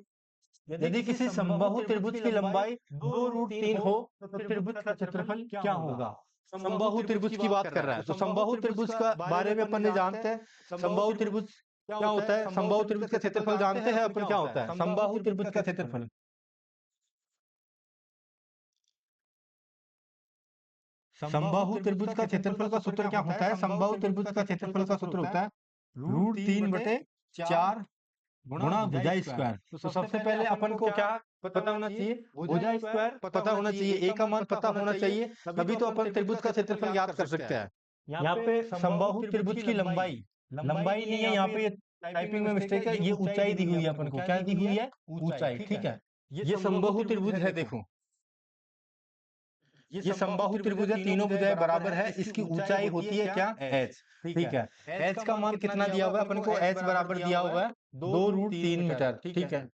यदि किसी समबाहु त्रिभुज की लंबाई 2√3 हो तो त्रिभुज का क्षेत्रफल क्या होगा। समबाहु त्रिभुज की बात कर रहा है, तो समबाहु त्रिभुज का बारे में अपन ने जानते हैं। समबाहु त्रिभुज क्या होता है, समबाहु त्रिभुज का क्षेत्रफल जानते हैं अपन, क्या होता है समबाहु त्रिभुज का क्षेत्रफल। समबाहु त्रिभुज का क्षेत्रफल का सूत्र क्या होता है, समबाहु त्रिभुज का क्षेत्रफल का सूत्र होता है √3/4 गुणा भुजा स्क्वायर। तो सबसे पहले अपन को क्या पता होना चाहिए, भुजा स्क्वायर पता होना चाहिए, ए का मान पता होना चाहिए, तभी तो अपन त्रिभुज का क्षेत्रफल ज्ञात कर सकते हैं। यहाँ पे समबाहु त्रिभुज की लंबाई नहीं है, यहाँ पे टाइपिंग में मिस्टेक है, ये ऊंचाई दी हुई है अपन को, क्या दी हुई है, ऊंचाई। ठीक है। ये समबाहु त्रिभुज है, देखो ये समबाहु त्रिभुज है, तीनों भुजाएं बराबर है, इसकी ऊंचाई होती है क्या, h। ठीक है। h का मान कितना दिया हुआ है अपन को, h बराबर दिया हुआ है 2√3 मीटर। ठीक है।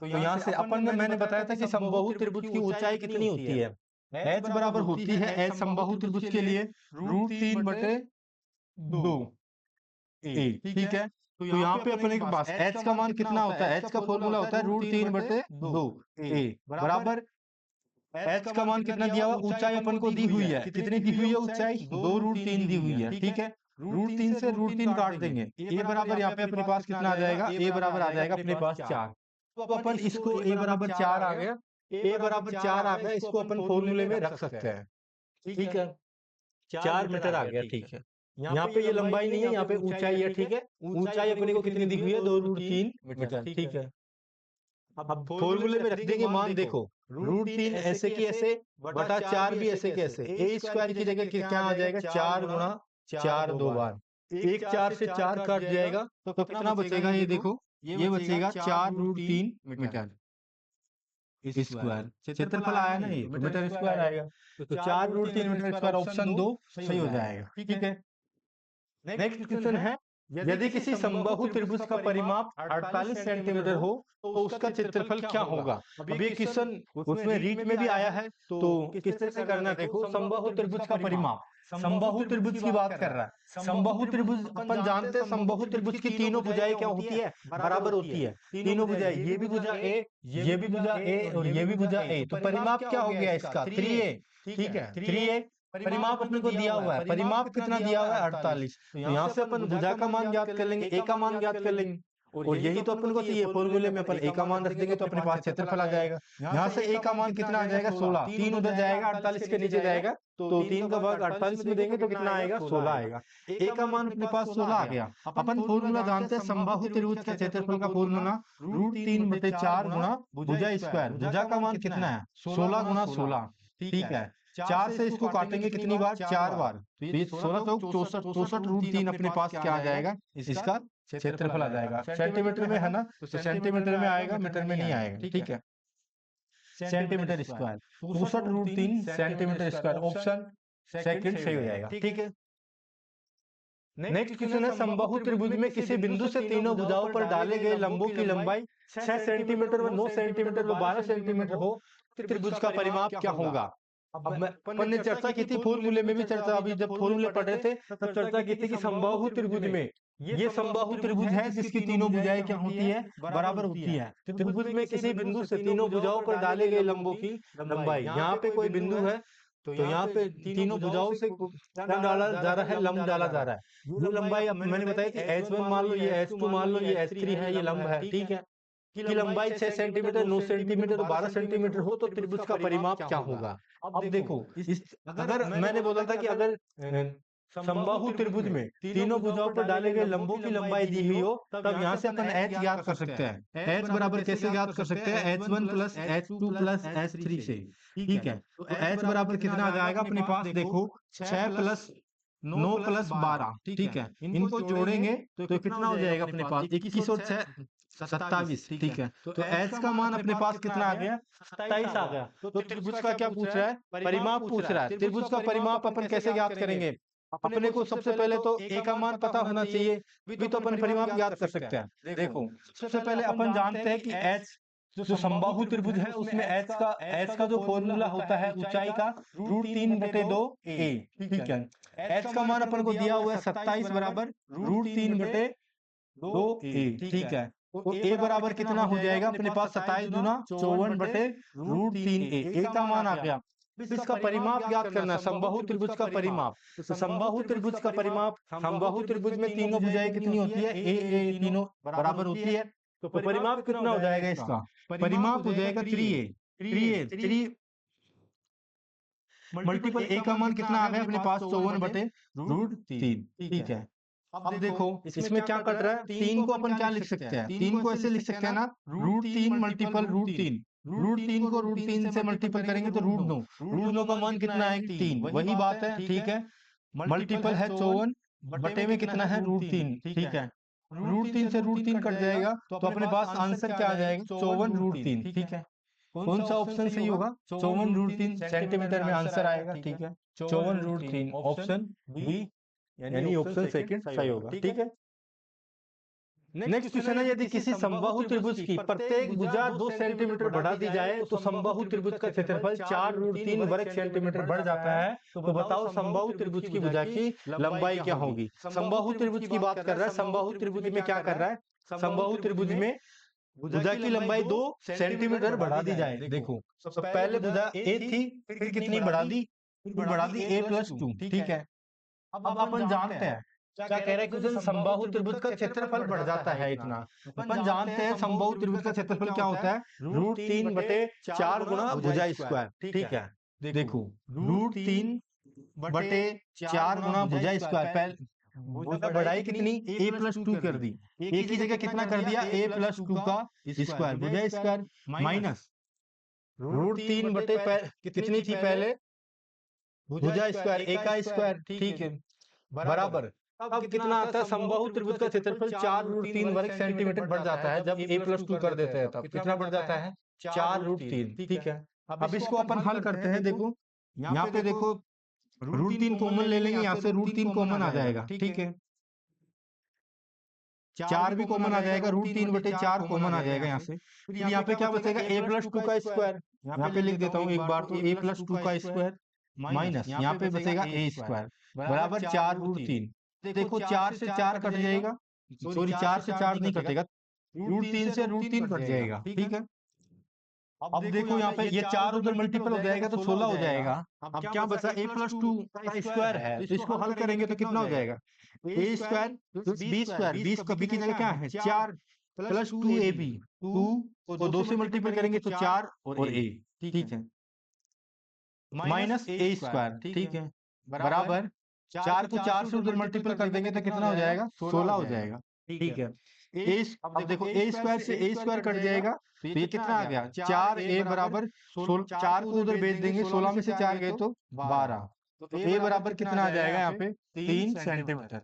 तो यहाँ से अपन में मैंने बताया था कि समबाहु त्रिभुज की ऊंचाई कितनी होती है, h बराबर होती है, h समबाहु त्रिभुज के लिए √3/2 a। ठीक है। तो यहाँ पे अपने के पास h का मान कितना होता है, h का फॉर्मूला होता है √3/2 a बराबर h का मान कितना दिया हुआ, ऊंचाई अपन को दी हुई है, कितनी दी हुई है ऊंचाई, 2√3 दी हुई है। ठीक है। √3 से √3 काट देंगे, a बराबर यहाँ पे अपने पास कितना आ जाएगा, a बराबर आ जाएगा अपने पास 4। तो अपन इसको a बराबर 4 आ गया, a बराबर 4 आ गया, इसको अपन फॉर्मूले में रख सकते हैं। ठीक है। 4 मीटर आ गया। ठीक है। यहाँ पे ये लंबाई नहीं है, यहाँ पे ऊंचाई है। ठीक है। ऊंचाई अपने को कितनी दी हुई है, 2√3 मीटर। ठीक है। अब फॉर्मूले में रख देंगे मान, देखो √3 ऐसे की ऐसे बटा 4 भी ऐसे के ऐसे, ए स्क्वायर की जगह क्या आ जाएगा, 4 गुणा 4 दो बार, 4 से 4 कट जाएगा, तो कितना बचेगा, ये देखो ये बचेगा 4√3 मीटर स्क्वायर। क्षेत्रफल आया ना, ये मीटर स्क्वायर आएगा, तो 4√3 मीटर स्क्वायर ऑप्शन 2 सही हो जाएगा। ठीक है। नेक्स्ट क्वेश्चन है, यदि किसी समबाहु त्रिभुज का परिमाप 48 सेंटीमीटर हो तो उसका क्षेत्रफल क्या होगा। अब ये क्वेश्चन उसमें रीट में भी आया है, तो किस तरह से करना है, देखो समबाहु त्रिभुज का परिमाप, समबाहु त्रिभुज की बात कर रहा है। समबाहु त्रिभुज अपन जानते हैं, समबाहु त्रिभुज की तीनों भुजाएं क्या होती है, बराबर होती है। तीनों भुजाएं, ये भी भुजा ए, ये भी भुजा ए और ये भी भुजा ए, तो परिमाप क्या हो गया इसका, 3a। ठीक है, 3a परिमाप अपने को दिया हुआ है। परिमाप कितना दिया हुआ है, 48। तो यहाँ से अपन भुजा का मान ज्ञात कर लेंगे, ए का मान ज्ञात कर लेंगे, और यही तो अपन को चाहिए। फॉर्मूले में अपन ए का मान रख देंगे तो अपने पास क्षेत्रफल आ जाएगा। यहाँ से ए का मान कितना आ जाएगा, 16। 3 उधर जाएगा, 48 के नीचे जाएगा, तो 3 का भाग 48 में देंगे तो कितना आएगा, 16 आएगा। ए का मान अपने पास 16 आ गया। अपन फॉर्मूला जानते हैं समबाहु त्रिभुज का क्षेत्रफल का फॉर्मूला √3/4 गुणा भुजा स्क्वायर। भुजा का मान कितना है, 16 गुणा 16। ठीक है, 4 से इसको काटेंगे कितनी बार, 4 बार, तो ये 16 चौक 64, 64 √3 अपने पास क्या आ जाएगा, इसका क्षेत्रफल आ जाएगा। सेंटीमीटर में है ना, तो सेंटीमीटर में आएगा, मीटर में नहीं आएगा। ठीक है, centimetre square, 64 √3 centimetre square, option second सही हो जाएगा। ठीक है, नेक्स्ट क्वेश्चन है, समबाहु त्रिभुज में किसी बिंदु से तीनों भुजाओं पर डाले गए लंबों की लंबाई 6 सेंटीमीटर व 9 सेंटीमीटर व 12 सेंटीमीटर हो, त्रिभुज का परिमाप क्या होगा। अब अपन ने चर्चा की थी, फॉर्मूले में भी चर्चा, अभी जब फॉर्मूले पढ़ रहे थे तब चर्चा की थी कि समबाहु त्रिभुज में ये समबाहु त्रिभुज है जिसकी तीनों भुजाएं क्या होती है, बराबर होती है। त्रिभुज में किसी बिंदु से तीनों भुजाओं पर डाले गए लंबों की लंबाई, यहाँ पे कोई बिंदु है तो यहाँ पे तीनों भुजाओं से क्या डाला जा रहा है, लंब डाला जा रहा है। जो लंबाई अब मैंने बताया कि H1 मान लो, ये H2 मान लो, ये H3 है, ये लंब है। ठीक है, की लंबाई 6 सेंटीमीटर, 9 सेंटीमीटर, 12 सेंटीमीटर हो तो त्रिभुज का परिमाप क्या होगा। अब देखो, अगर मैंने बोला था कि अगर समबाहु त्रिभुज में तीनों भुजाओं पर डाले गए लंबों की लंबाई दी हुई हो, तब यहाँ से अपन h ज्ञात कर सकते हैं। h बराबर कैसे ज्ञात कर सकते हैं, H1 + H2 + H3 से। ठीक है, तो h बराबर कितना आ जाएगा अपने पास, देखो 6 + 9 + 12। ठीक है, इनको जोड़ेंगे तो कितना हो जाएगा अपने पास, 21 और 6 27। ठीक है, तो h का मान अपने पास कितना आ गया, 27 आ गया। तो त्रिभुज का क्या पूछ रहा है, परिमाप पूछ रहा है। त्रिभुज का परिमाप अपन कैसे ज्ञात करेंगे, अपने को सबसे पहले तो ए का मान पता होना चाहिए, भी तो अपन परिमाप ज्ञात कर सकते हैं। देखो, सबसे पहले अपन जानते हैं कि h जो समबाहु त्रिभुज है उसमें h का जो फॉर्मूला होता है ऊंचाई का, √3/2a। ठीक है, h का मान अपन को दिया हुआ है 27 बराबर √3/2a। ठीक है, तो a बराबर कितना हो जाएगा अपने पास, 27 गुना 54/√3a। a का मान आ गया। इसका परिमाप ज्ञात करना है, समबाहु त्रिभुज का परिमाप। तो समबाहु त्रिभुज का परिमाप, समबाहु त्रिभुज में तीनों भुजाएं कितनी होती है, ए तीनों बराबर होती है। तो परिमाप कितना हो जाएगा इसका, परिमाप हो जाएगा 3a मल्टीपल ए का मान कितना आ गया अपने पास, 54/√3। ठीक है, अब देखो इसमें क्या कट रहा है, 3 को अपन क्या लिख सकते हैं, 3 को ऐसे लिख सकते हैं ना, √3 मल्टीपल √3। √3 को √3 से मल्टीपल करेंगे तो √9। √9 का मान कितना है, 3। वही बात है। ठीक है, मल्टीपल है 54 बटे में कितना है, √3। ठीक है, √3 से √3 कट जाएगा तो अपने पास आंसर क्या आ जाएगा, 54/√3। ठीक है, कौन सा ऑप्शन सही होगा, 54/√3 सेंटीमीटर में आंसर आएगा। ठीक है, 54/√3 ऑप्शन बी, यानी ऑप्शन सेकंड सही होगा। ठीक है, नेक्स्ट क्वेश्चन है, यदि किसी समबाहु त्रिभुज की प्रत्येक भुजा 2 सेंटीमीटर बढ़ा दी जाए तो समबाहु त्रिभुज का क्षेत्रफल 4√3 वर्ग सेंटीमीटर बढ़ जाता है, तो बताओ समबाहु त्रिभुज की भुजा की लंबाई क्या होगी। समबाहु त्रिभुज की बात कर रहा है, समबाहु त्रिभुज में क्या कर रहा है, समबाहु त्रिभुज में भुजा की लंबाई 2 सेंटीमीटर बढ़ा दी जाए। देखो, तो पहले भुजा ए थी, फिर कितनी बढ़ा दी, फिर बढ़ा दी a+2। ठीक है, अब अपन जानते हैं क्या कह रहा है, क्वेश्चन समबाहु त्रिभुज का क्षेत्रफल बढ़ जाता है इतना। अपन जानते हैं समबाहु त्रिभुज का क्षेत्रफल क्या होता है, √3/4 गुणा भुजा स्क्वायर। ठीक है, देखो √3/4 गुणा भुजा स्क्वायर, पहले बढ़ाई कितनी, a+2 कर दी, a की जगह कितना कर दिया, a+2 का स्क्वायर, भुजा स्क्वायर माइनस √3 कितनी थी पहले, भुजा स्क्वायर a का स्क्वायर। ठीक है, बराबर अब कितना आता है, समबाहु त्रिभुज का क्षेत्रफल 4√3 वर्ग सेंटीमीटर बढ़ जाता है जब a+2 कर देते हैं, तब कितना बढ़ जाता है, 4√3। ठीक है, अब इसको अपन हल करते हैं। देखो यहाँ पे देखो √3 कॉमन ले लेंगे, यहाँ से √3 कॉमन आ जाएगा। ठीक है, 4 भी कॉमन आ जाएगा, √3/4 कॉमन आ जाएगा यहाँ से। फिर यहाँ पे क्या बचेगा, a+2 का स्क्वायर, यहाँ पे लिख देता हूँ एक बार, तो a+2 का स्क्वायर माइनस यहाँ पे बचेगा ए स्क्वायर बराबर 4√3। देखो 4 से 4 कट जाएगा, सॉरी 4 से 4 नहीं कटेगा, √3 से √3 कट जाएगा, ठीक है। अब देखो यहाँ पे ये 4 उधर मल्टीपल हो जाएगा तो 16 हो जाएगा। अब क्या बचा, a+2 का स्क्वायर है, तो इसको हल करेंगे तो कितना हो जाएगा, ए स्क्वायर बी स्क्वायर, 20 का बी की जगह क्या है 4 प्लस 2ab, 2 को 2 से मल्टीपल करेंगे तो 4 और a, ठीक है, माइनस ए स्क्वायर, ठीक है, बराबर 4 को 4 से उधर मल्टीपल कर देंगे तो कितना हो जाएगा 16 हो जाएगा, ठीक है। अब देखो ए स्क्वायर से ए स्क्वायर कट जाएगा तो ये कितना आ गया 4a बराबर 4 को उधर भेज देंगे, 16 में से 4 गए तो 12, तो a बराबर कितना आ जाएगा यहाँ पे 3 सेंटीमीटर।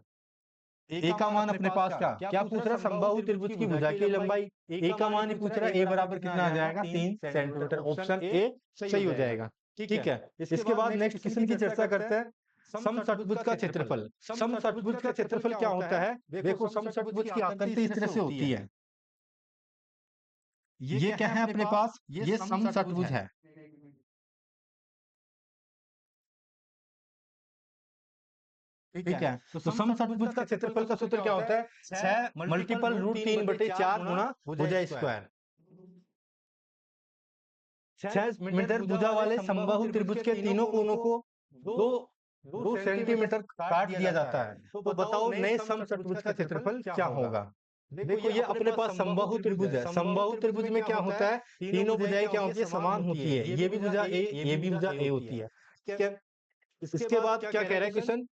ए का मान अपने पास क्या पूछ रहा है, समबाहु त्रिभुज की भुजा की लंबाई, ए का मान ही पूछ रहा है, ए बराबर कितना आ जाएगा 3 सेंटीमीटर, ऑप्शन ए सही हो जाएगा, ठीक है। इसके बाद नेक्स्ट क्वेश्चन की चर्चा करते हैं, समषटभुज का क्षेत्रफल। समषटभुज का क्षेत्रफल क्या होता है, देखो समषटभुज की आकृति इस तरह से होती है, ये क्या है अपने पास, ये समषटभुज है, ठीक है। तो समषटभुज का क्षेत्रफल का सूत्र क्या होता है, 6 मल्टीपल √3/4 गुणा भुजा स्क्वायर। 6 मीटर भुजा वाले समबाहु त्रिभुज के तीनों कोनों को 2 सेंटीमीटर काट दिया जाता है, तो बताओ नए समषटभुज का क्षेत्रफल क्या होगा। देखो ये अपने पास समबाहु त्रिभुज है, समबाहु त्रिभुज में क्या होता है, तीनों भुजाएं क्या होती है, समान होती है, ये भी भुजा ए, ये भी भुजा ए होती है, ठीक है। इसके बाद क्या कह रहा है क्वेश्चन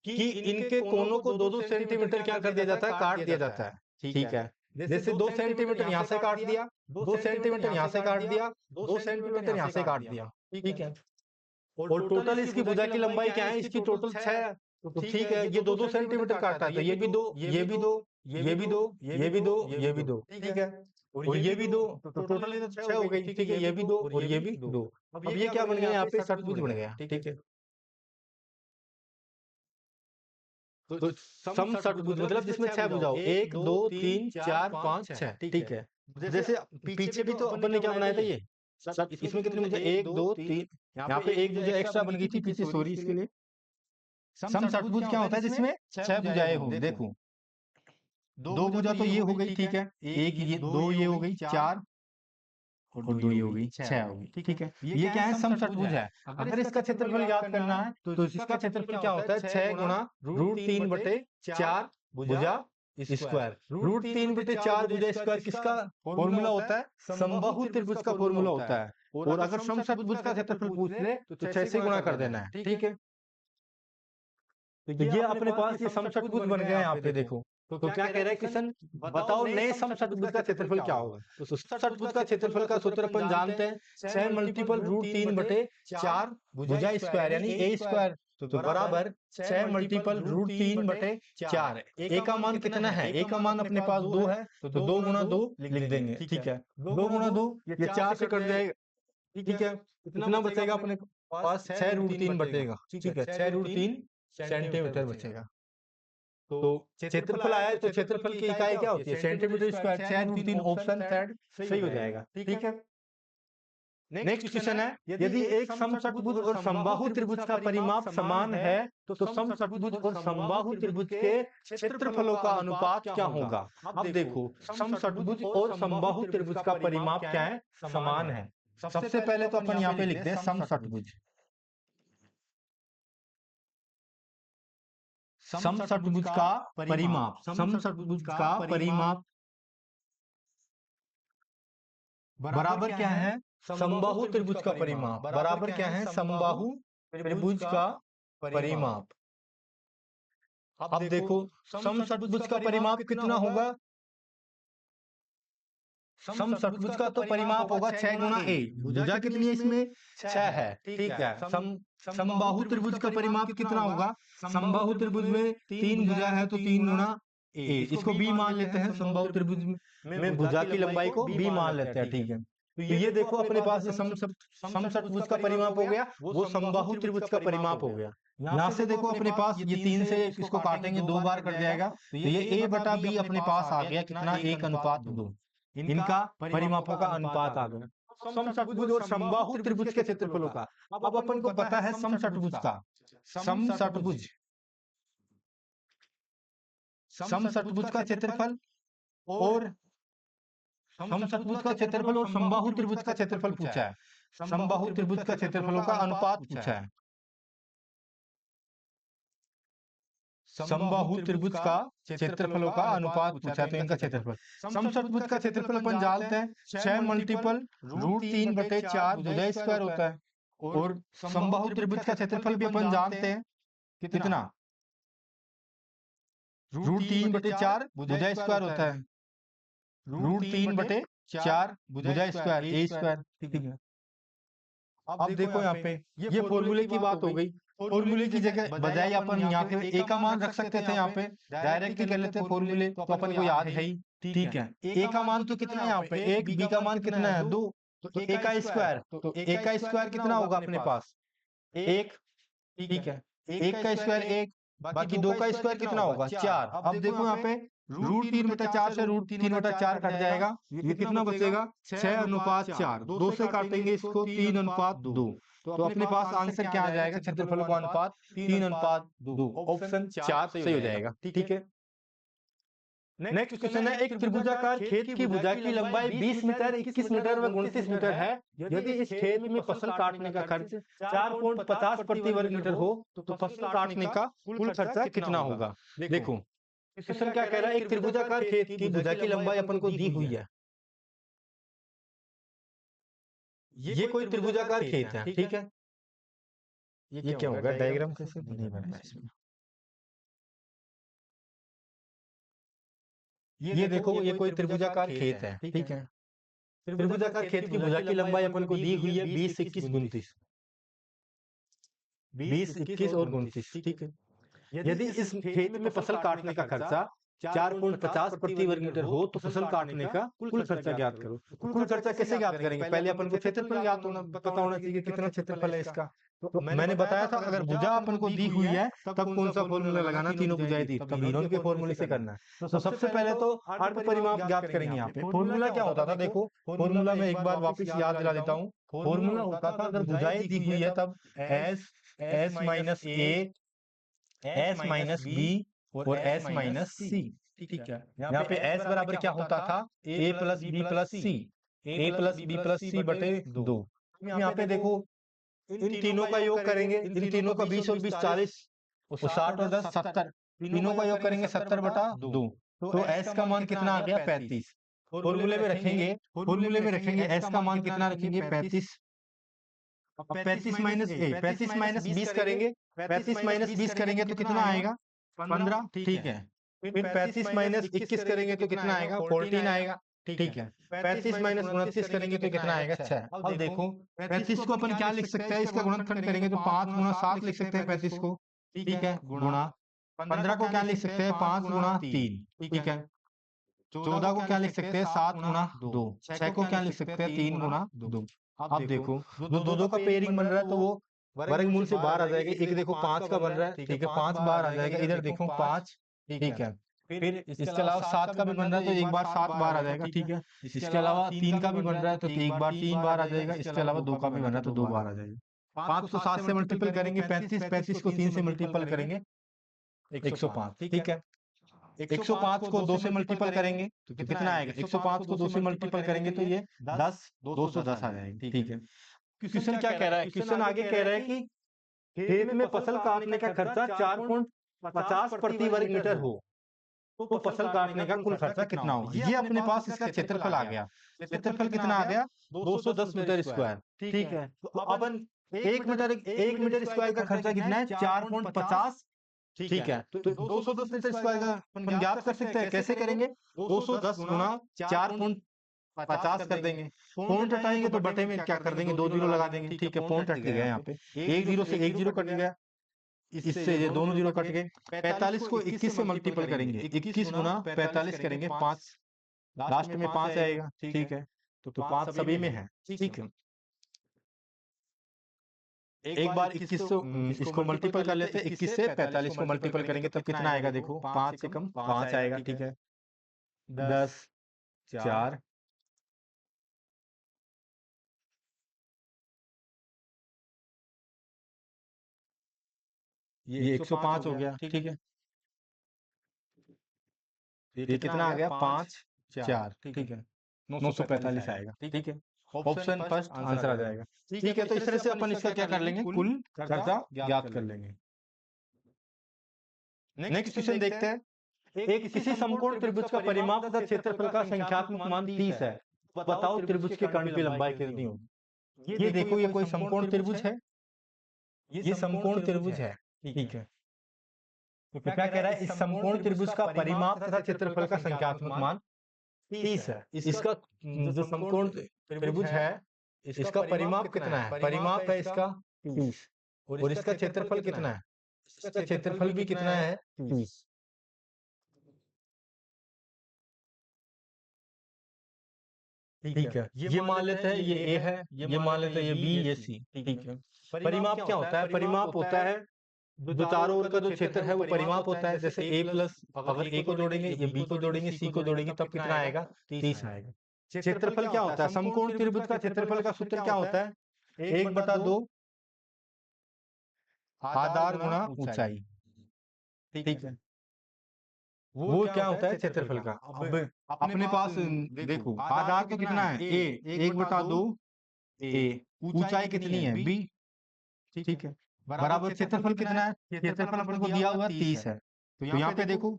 कि इनके कोनों को 2-2 सेंटीमीटर क्या कर दिया जाता है, काट दिया जाता है, ठीक है। जैसे 2 सेंटीमीटर यहाँ से काट दिया, 2 सेंटीमीटर यहाँ से काट दिया, 2 सेंटीमीटर यहाँ से काट दिया, ठीक है। और टोटल इसकी भुजा की लंबाई क्या है, इसकी टोटल 6, तो ठीक है, ये 2-2 सेंटीमीटर काटता है, तो ये भी 2, ये भी 2, ये भी 2, ये भी 2, ये भी 2, ठीक है, और ये भी 2, तो टोटल 6 हो गई, ठीक है, ये भी 2 और ये भी 2। अब ये क्या बन गया, यहाँ पे षटभुज बन गया, ठीक है। तो समषटभुज मतलब जिसमें 6 भुजा हो, 1 2 3 4 5 6, ठीक है। जैसे पीछे भी तो अपन ने क्या बनाया था, ये इसमें कितने भुजा, 1 2 3, यहाँ पे एक भुजा एक्स्ट्रा बन गई थी पीछे, सॉरी इसके लिए। समषटभुज क्या होता है जिसमें 6 भुजाएं हो, देखो 2 भुजा तो ये हो गई, ठीक है, एक ये 2 ये हो गई 4 और 2 ये हो गई 6 हो गई, ठीक है। ये क्या है, समषटभुज है। अगर इसका क्षेत्रफल याद करना है तो इसका क्षेत्रफल क्या होता है, 6 गुणा √3/4 भुजा स्क्वायर। √3/4 भुजा स्क्वायर किसका फॉर्मूला होता है, समबाहु त्रिभुज का फॉर्मूला होता है। और अगर समषटभुज का क्षेत्रफल पूछ ले तो 6 से गुणा कर देना है, ठीक है। तो ये अपने पास ये समषटभुज बन गया है, यहाँ पे देखो। तो क्या कह रहा है क्वेश्चन, बताओ नए समषटभुज का क्षेत्रफल क्या होगा। तो षटभुज का क्षेत्रफल का सूत्र अपन जानते हैं, 6 मल्टीपल √3/4 भुजा स्क्वायर यानी ए स्क्वायर, तो बराबर 6 मल्टीपल √3/4। ए का मान कितना है, ए का मान अपने पास 2 है, तो 2 गुणा 2 लिख देंगे, ठीक है। 2 गुणा 2 ये 4 से कट जाएगा, ठीक है। कितना बचेगा अपने पास, 6√3 बचेगा, ठीक है, 6√3 सेंटीमीटर बचेगा। तो क्षेत्रफल आया है, तो क्षेत्रफल की इकाई क्या होती है, सेंटीमीटर स्क्वायर। 6√3 ऑप्शन थर्ड सही हो जाएगा, ठीक है। नेक्स्ट क्वेश्चन है, यदि एक समषटभुज और समबाहु त्रिभुज का परिमाप समान है तो समषटभुज और समबाहु त्रिभुज के क्षेत्रफलों का अनुपात क्या होगा। अब देखो समषटभुज और समबाहु त्रिभुज का परिमाप क्या है, समान है। सबसे पहले तो अपन यहाँ पे लिखते हैं समषटभुज। समषटभुज का परिमाप, समषटभुज का परिमाप बराबर क्या है, समबाहु त्रिभुज का परिमाप बराबर क्या है, समबाहु त्रिभुज का परिमाप। अब देखो समषटभुज का परिमाप कितना होगा, समषटभुज का तो परिमाप होगा 6 गुणा ए, भुजा कितनी है इसमें 6 है, ठीक है। समबाहु त्रिभुज का परिमाप कितना होगा, समबाहु त्रिभुज में 3 भुजा है तो 3 गुणा ए, इसको बी मान लेते हैं, समबाहु त्रिभुज में भुजा की लंबाई को बी मान लेते हैं, ठीक है। तो ये देखो अपने पास समषटभुज का परिमाप हो गया, वो समबाहु त्रिभुज का परिमाप हो गया। यहाँ से देखो अपने पास ये 3 से इसको काटेंगे 2 बार कट जाएगा, तो ये ए बटा बी अपने पास आ गया कितना, 1:2। इनका परिमापों का अनुपात आ गया। समषटभुज और समबाहु त्रिभुज के क्षेत्रफलों का। अब अपन को पता है समषटभुज का, समषटभुज समषटभुज का क्षेत्रफल और समषटभुज का क्षेत्रफल और समबाहु त्रिभुज का क्षेत्रफल पूछा है। समबाहु त्रिभुज का क्षेत्रफलों का अनुपात पूछा है। समबाहु त्रिभुज का क्षेत्रफलों का अनुपात पूछा है, तो इनका क्षेत्रफल। समषटभुज का क्षेत्रफल अपन जानते हैं 6 मल्टीपल √3/4 भुजा स्क्वायर होता है। और समबाहु त्रिभुज का क्षेत्रफल भी अपन जानते हैं कितना, √3/4 भुजा स्क्वायर होता है। √3/4 भुजा स्क्वायर ए स्क्वायर, ठीक है। अब देखो यहाँ पे ये फॉर्मूले की बात हो गई। फॉर्मूले की जगह बजाय अपन यहाँ पे ए का मान रख सकते थे, यहाँ पे डायरेक्ट ही कर लेते फॉर्मूले, तो अपन को याद है ही, ठीक है। ए का मान तो कितना है यहाँ पे, 1, बी का मान कितना है 2, तो ए का स्क्वायर, तो ए का स्क्वायर कितना होगा अपने पास 1, ठीक है। 1 का स्क्वायर 1, बाकी 2 का स्क्वायर कितना होगा 4। अब देखो यहाँ पे √3/4 से √3/4 कट जाएगा, ये कितना बचेगा 6:4। 2 से काटेंगे इसको 3:2, तो अपने पास आंसर क्या आ जाएगा, क्षेत्रफलों का अनुपात 3:2। ऑप्शन 4 सही हो जाएगा, ठीक है। नेक्स्ट क्वेश्चन है, एक त्रिभुजाकार खेत की भुजा की लंबाई 20 मीटर, 21 मीटर व 29 मीटर है। यदि इस खेत में फसल काटने का खर्च 4.50 प्रति वर्ग मीटर हो, तो फसल काटने का कुल खर्चा कितना होगा। देखो क्वेश्चन क्या कह रहा है, एक त्रिभुजाकार खेत की भुजा की लंबाई अपन को दी हुई है। ये कोई त्रिभुजाकार खेत है, ठीक है। ये क्या होगा, डायग्राम कैसे नहीं बना है इसमें। ये देखो ये कोई त्रिभुजाकार खेत है, ठीक है। त्रिभुजाकार खेत की भुजा की लंबाई अपन को दी हुई है 20, 21, 29, 20, 21 और 29, ठीक है। यदि इस खेत में फसल काटने का खर्चा 4.50 प्रति वर्ग मीटर हो, तो फसल काटने का कुल खर्चा ज्ञात करो। तो कुल खर्चा कैसे ज्ञात करेंगे, पहले अपन को क्षेत्रफल ज्ञात होना पता होना चाहिए, कितना क्षेत्रफल है इसका। तो मैंने बताया था अगर भुजा अपन को दी हुई है तब कौन सा फॉर्मूला लगाना, तीनों भुजाएं दी तब हीरोन के फॉर्मूले से करना है। तो सबसे पहले तो अर्ध परिमाप ज्ञात करेंगे। यहाँ पे फॉर्मूला क्या होता था, देखो फॉर्मूला में एक बार वापिस याद दिला देता हूँ। फॉर्मूला होता था अगर भुजाएं दी हुई है तब S minus A, S minus B और S माइनस सी, ठीक है। यहाँ पे S बराबर क्या होता था, A plus B plus C, A plus B plus C बटे 2। यहाँ पे देखो इन तीनों का योग करेंगे, इन तीनों का 20 और 20 40 और 60 और 10 70, तीनों का योग करेंगे 70/2। तो S का मान कितना आ गया 35। फॉर्मूले में रखेंगे, फॉर्मूले में रखेंगे S का मान कितना रखेंगे 35। 35 माइनस 20 करेंगे, 35 माइनस 20 करेंगे तो कितना आएगा 15, ठीक है। फिर 35 माइनस 21 करेंगे तो कितना आएगा 14 आएगा, ठीक है। 35 माइनस 29 करेंगे तो कितना आएगा 6। अब देखो 35 को अपन क्या लिख सकते हैं, इसका गुणनखंड करेंगे तो 5 गुणा 7 लिख सकते हैं 35 को, ठीक है, गुणा 15 को क्या लिख सकते हैं 5 गुणा 3, ठीक है। 14 को क्या लिख सकते हैं 7 गुणा 2, 6 को क्या लिख सकते हैं 3 गुणा 2। अब देखो जो दो का पेयरिंग बन रहा है तो वो वर्गमूल से बाहर आ जाएगा। एक देखो 5 का बन रहा है, ठीक है, 5 बाहर आ जाएगा, इधर देखो 5, ठीक है। फिर इसके अलावा 7 का भी बन रहा है तो एक बार 7 बाहर आ जाएगा, ठीक है। इसके अलावा 3 का भी बन रहा है तो एक बार 3 बार आ जाएगा। इसके अलावा 2 का भी बन रहा है तो 2 बार आ जाएगा। 5 को 7 से मल्टीपल करेंगे 35, 35 को 3 से मल्टीपल करेंगे 105, ठीक है। 105 को 2 से मल्टीपल करेंगे तो कितना आएगा, 105 को 2 से मल्टीपल करेंगे तो ये 10, 210 आ जाएगी, ठीक है। क्वेश्चन क्या कह रहा है, क्वेश्चन आगे कह रहा है कि खेत में फसल काटने का खर्चा 4.50 प्रति वर्ग मीटर हो, तो फसल काटने का कुल खर्चा कितना होगा। ये अपने पास इसका क्षेत्रफल आ गया। क्षेत्रफल कितना आ गया 210 मीटर स्क्वायर, ठीक है। तो अपन 1 मीटर स्क्वायर का खर्चा कितना है 4.50, ठीक है। तो 210 मीटर स्क्वायर का अपन ज्ञात कर सकते हैं, कैसे करेंगे 210 गुना 4.50 कर देंगे। पॉइंट हटाएंगे तो बटे में क्या कर देंगे 2 जीरो लगा देंगे, ठीक है। पॉइंट हट गया यहाँ पे, 1 जीरो से 1 जीरो कट गया, इससे ये दोनों जीरो कट गए। 45 को 21 से मल्टीपल करेंगे, 21 गुना 45 करेंगे 5, लास्ट में 5 आएगा, ठीक है। तो 5 सभी में है, ठीक है। एक बार 21 से इसको मल्टीपल कर लेते हैं, 21 से 45 को मल्टीपल करेंगे तब कितना आएगा, देखो 5 से कम 5 आएगा, ठीक है। 10, 4, ये 105 हो गया, ठीक है। ये कितना आ गया, 5 4, ठीक है, 945 आएगा, ठीक है। ऑप्शन फर्स्ट आंसर आ जाएगा, ठीक है। तो इस तरह से अपन इसका क्या कर लेंगे, कुल कर्जा ज्ञात कर लेंगे। नेक्स्ट क्वेश्चन देखते हैं। एक किसी समकोण त्रिभुज का परिमाप तथा क्षेत्रफल का संख्यात्मक मान 30 है। बताओ त्रिभुज के कर्ण की लंबाई कितनी होगी। ये देखो, ये कोई समकोण त्रिभुज है, ये समकोण त्रिभुज है, ठीक है। तो क्या कह रहा है, इस समकोण त्रिभुज का परिमाप तथा क्षेत्रफल का संख्यात्मक मान 30 है। इसका जो समकोण त्रिभुज है, इसका परिमाप कितना है, परिमाप है इसका 30, और इसका क्षेत्रफल कितना है, इसका क्षेत्रफल भी कितना है, 30। ठीक है, ये मान लेते हैं ये ए है, ये मान लेते हैं ये बी, ये सी, ठीक है। परिमाप क्या होता है, परिमाप होता है जो चारों ओर का जो क्षेत्र है वो परिमाप होता है। जैसे ए प्लस, अगर ए को जोड़ेंगे, ये बी को जोड़ेंगे, सी को जोड़ेंगे, तब कितना आएगा, 30 आएगा। क्षेत्रफल क्या होता है, समकोण त्रिभुज का क्षेत्रफल का सूत्र क्या होता है, 1/2 आधार गुणा ऊंचाई, ठीक है। वो क्या होता है क्षेत्रफल का। अब अपने पास देखो, आधार तो कितना है, ए, 1/2 ए, ऊंचाई कितनी है, बी, ठीक है, बराबर क्षेत्रफल कितना है, क्षेत्रफल अपन को दिया हुआ 30 है। तो यहाँ पे देखो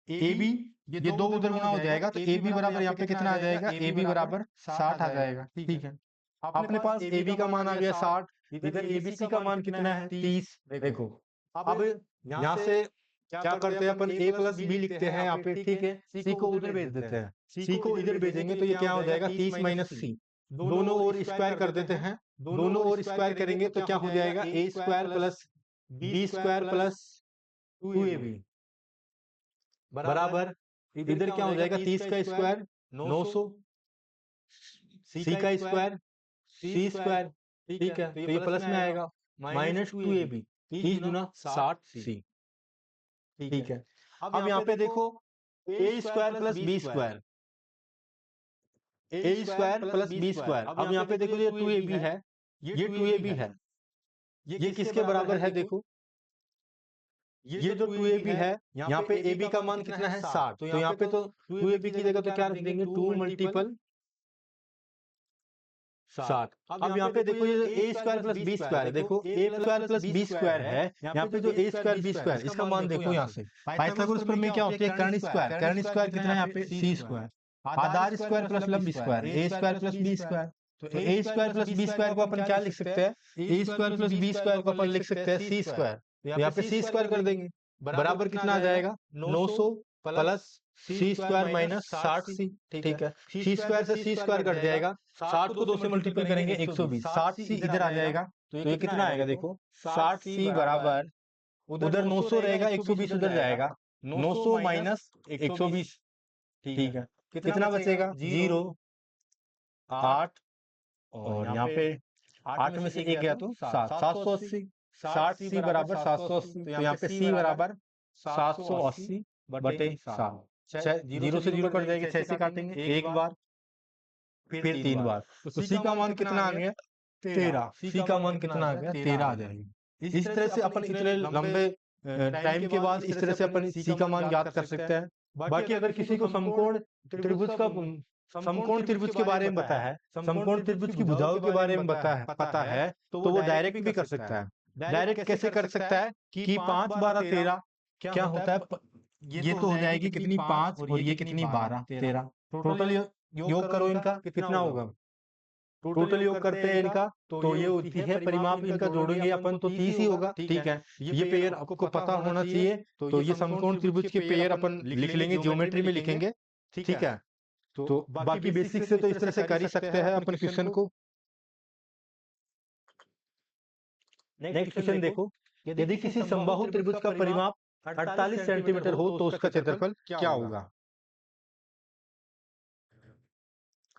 ए बी, ये दो उधर गुना हो जाएगा, तो ए बी बराबर यहाँ पे कितना आ जाएगा, ए बी बराबर 60 आ जाएगा, ठीक है। अपने पास ए बी का मान आ गया 60, इधर ए बी सी का मान कितना है, 30। देखो अब यहाँ से क्या करते हैं अपन, ए प्लस बी लिखते हैं यहाँ पे, ठीक है, सी को उधर भेज देते हैं, सी को इधर भेजेंगे तो ये क्या हो जाएगा, 30 माइनस सी, दोनों ओर स्क्वायर कर देते हैं। दोनों ओर स्क्वायर करेंगे तो क्या हो जाएगा, A square plus B square plus 2ab बराबर, इधर क्या हो जाएगा, 30 का स्क्वायर 900, सी का स्क्वायर सी स्क्वायर, ठीक है। तो ये प्लस में आएगा, -2ab, 30 गुना 60 सी, ठीक है। अब यहाँ पे देखो ए स्क्वायर प्लस बी स्क्वायर, ए स्क्वायर प्लस बी स्क्वायर। अब यहाँ पे देखो ये 2ab है, ये 2ab है, ये किसके बराबर है, देखो ये जो 2ab है, यहाँ पे ab का मान कितना है, 60, तो यहाँ पे तो 2ab की जगह तो क्या रख देंगे, 2 मल्टीपल 60। अब यहाँ पे देखो ये ए स्क्वायर प्लस बी स्क्वायर है, देखो ए स्क्वायर प्लस बी स्क्वायर है, यहाँ पे जो ए स्क्वायर बी स्क्वायर, इसका मान देखो यहाँ से, पाइथागोरस प्रमेय क्या होती है, कर्ण स्क्वायर, कर्ण स्क्वायर कितना है यहाँ पे, सी स्क्वायर, आधार स्क्वायर प्लस लंब स्क्वायर, ए स्क्वायर प्लस बी स्क्वायर। तो ए स्क्वायर प्लस बी स्क्वायर को अपन क्या लिख सकते हैं, ए स्क्वायर प्लस बी स्क्वायर को अपन लिख सकते हैं सी स्क्वायर, तो यहाँ पे सी स्क्वायर कर देंगे, बराबर कितना आ जाएगा, 900 प्लस सी स्क्वायर माइनस 60 सी, ठीक है। सी स्क्वायर से सी स्क्वायर कट जाएगा, 60 को 2 से मल्टीपल करेंगे 120, 60 सी इधर आ जाएगा, तो ये कितना आएगा, देखो 60 सी बराबर, उधर 900 रहेगा, 120 उधर जाएगा, 900 माइनस 120, ठीक है। कितना बचेगा, 0, 8, और यहाँ पे 8 में से 1 गया तो 7, 780, 60 सी बराबर 780, तो यहाँ पे सी बराबर 780 बटे 7, 0 से 0 कट जाएगी, 6 से काटेंगे एक बार, फिर 3 बार, तो सी का मान कितना आ गया, 13, सी का मान कितना आ गया, 13 आ जाएगी। इस तरह से अपन इतने लंबे टाइम के बाद इस तरह से अपन सी का मान ज्ञात कर सकते हैं। बाकी अगर किसी को समकोण त्रिभुज के बारे में पता है, समकोण त्रिभुज की भुजाओं के बारे में पता है, तो वो डायरेक्ट भी कर सकता है। डायरेक्ट कैसे कर सकता है कि 5 12 13 क्या होता है, ये तो हो जाएगी कितनी, 5, और ये कितनी, 12 13, टोटल योग करो इनका कितना होगा, टोटल योग करते हैं इनका तो ये होती है, परिमाप इनका जोड़ेंगे अपन तो 30 ही होगा, ठीक है। ये पेयर आपको पता होना चाहिए, तो ये समकोण त्रिभुज के पेयर अपन लिख लेंगे, ज्योमेट्री में लिखेंगे, ठीक है। तो बाकी बेसिक से तो इस तरह से कर ही सकते हैं अपन क्वेश्चन को। नेक्स्ट क्वेश्चन देखो, यदि किसी समबाहु त्रिभुज का परिमाप 48 सेंटीमीटर हो तो उसका क्षेत्रफल क्या होगा।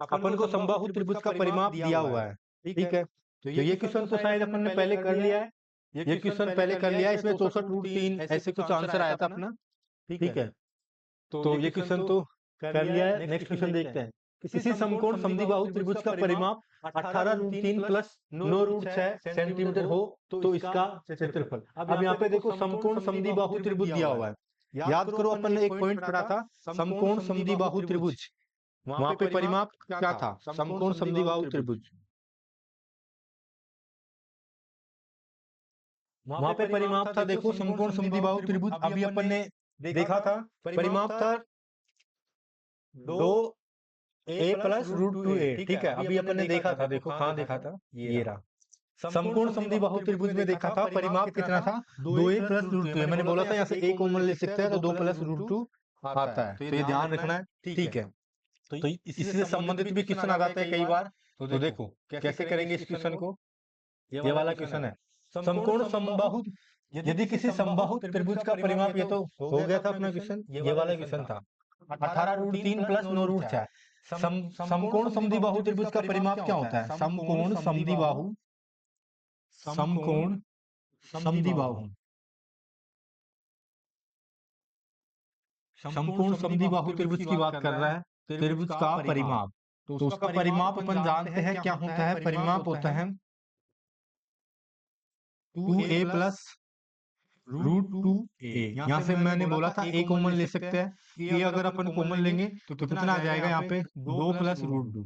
अपन को समबाहु त्रिभुज का परिमाप दिया हुआ है, ठीक है। तो ये क्वेश्चन तो शायद अपन ने पहले कर लिया है, ये क्वेश्चन पहले कर लिया है, इसमें 64√3 ऐसे कुछ आंसर आया था अपना, ठीक है। तो ये क्वेश्चन तो कर लिया है। नेक्स्ट क्वेश्चन देखते हैं, किसी समकोण समद्विबाहु त्रिभुज का परिमाप 18√3 प्लस 9√6 सेंटीमीटर हो तो इसका क्षेत्रफल। अब यहाँ पे देखो समकोण समद्विबाहु त्रिभुज दिया हुआ है। याद करो अपन ने एक पॉइंट पढ़ा था समकोण समद्विबाहु त्रिभुज, वहां पे परिमाप क्या था? समकोण समद्विबाहु त्रिभुज, वहां पे परिमाप था देखो समकोण समद्विबाहु त्रिभुज। अभी अपन ने देखा था परिमाप था 2a प्लस √2a, ठीक है। अभी अपन ने देखा था, देखो कहाँ देखा था, ये रहा समकोण समद्विबाहु त्रिभुज में देखा था परिमाप कितना था 2a प्लस √2a। मैंने बोला था यहाँ से a कॉमन ले सकते हैं तो 2 प्लस √2 आता है, तो ये ध्यान रखना है, ठीक है। तो इससे संबंधित भी क्वेश्चन आ जाते हैं कई बार। तो देखो कैसे करेंगे इस क्वेश्चन को, ये वाला क्वेश्चन है समकोण समबाहु, यदि किसी समबाहु त्रिभुज का परिमाप, ये तो हो गया था अपना क्वेश्चन, ये वाला क्वेश्चन था 18√3 प्लस 9√6। समकोण समद्विबाहु त्रिभुज का परिमाप क्या होता है? समकोण समद्विबाहु, समकोण समद्विबाहु, समकोण समद्विबाहु त्रिभुज की बात कर रहा है, त्रिभुज का परिमाप। तो उसका परिमाप अपन जानते हैं क्या होता है, परिमाप होता है 2a प्लस √2a। यहाँ से मैंने बोला था a कॉमन ले सकते हैं, a अगर अपन कॉमन लेंगे तो कितना आ जाएगा यहाँ पे 2 प्लस √2,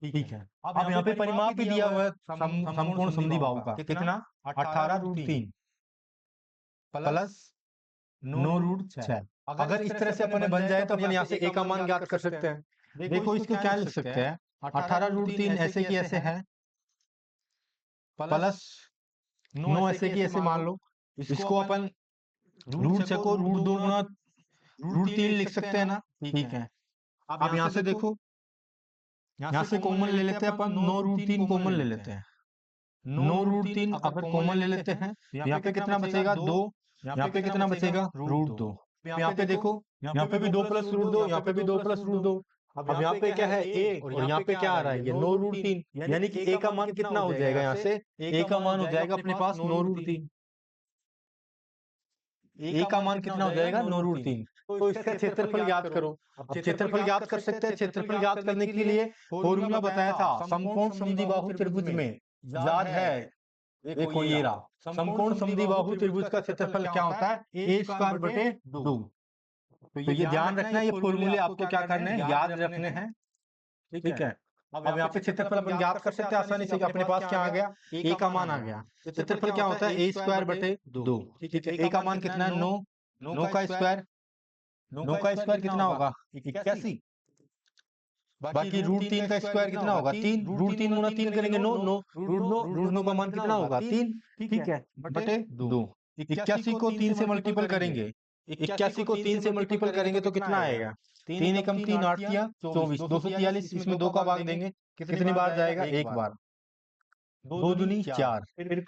ठीक है। अब यहाँ पे परिमाप भी दिया हुआ है समकोण समद्विबाहु का, कितना 18√3 प्लस 9√6। अगर इस तरह से अपने बन जाए तो अपन यहाँ से a का मान ज्ञात कर सकते हैं। देखो इसको क्या लिख सकते हैं, 18√3 ऐसे की ऐसे है प्लस 9 ऐसे की ऐसे मान लो, इसको अपन √6 को √2 गुना √3 लिख सकते हैं ना, ठीक है। अब यहाँ से देखो, यहाँ से कॉमन ले लेते हैं अपन, 9√3 कॉमन ले लेते हैं, 9√3 अगर कॉमन ले लेते हैं तो यहाँ पे कितना बचेगा 2, यहाँ पे कितना बचेगा √2। यहाँ पे देखो, यहाँ पे भी 2 प्लस √2, यहाँ पे भी 2 प्लस √2। अब यहाँ पे क्या है a और यहाँ पे क्या आ रहा है, ये 9√3, यानी कि a का मान कितना हो जाएगा, यहाँ से a का मान हो जाएगा अपने पास 9√3। a का मान कितना हो जाएगा 9√3। तो इसका क्षेत्रफल ज्ञात करो। अब क्षेत्रफल ज्ञात कर सकते हैं, क्षेत्रफल ज्ञात करने के लिए फॉर्मूला बताया था समकोण समद्विबाहु त्रिभुज में, याद है? देखो ये रहा समकोण समद्विबाहु त्रिभुज का क्षेत्रफल क्या होता है a² बटे 2। तो ये ध्यान रखना है, ये फॉर्मूले आपको क्या करने हैं, याद रखने हैं, ठीक है। अब यहाँ पे क्षेत्रफल अपन ज्ञात कर सकते हैं आसानी से, अपने पास क्या आ गया, a का मान आ गया। क्षेत्रफल क्या होता है a² बटे 2, ठीक है। a का मान कितना है 9, 9 का स्क्वायर, 9 का स्क्वायर कितना होगा 81। बाकी √3 का स्क्वायर कितना होगा 3, √3 गुना 3 करेंगे 9, 9 √9 का मान कितना होगा 3, ठीक है, बटे 2। 81 को 3 से मल्टीपल करेंगे, 81 को 3 से मल्टीपल करेंगे तो कितना आएगा, 3 एकम 3 8 या 24, 243। इसमें 2 का भाग देंगे, कितनी बार जाएगा, एक बार, 2 दूनी 4, फिर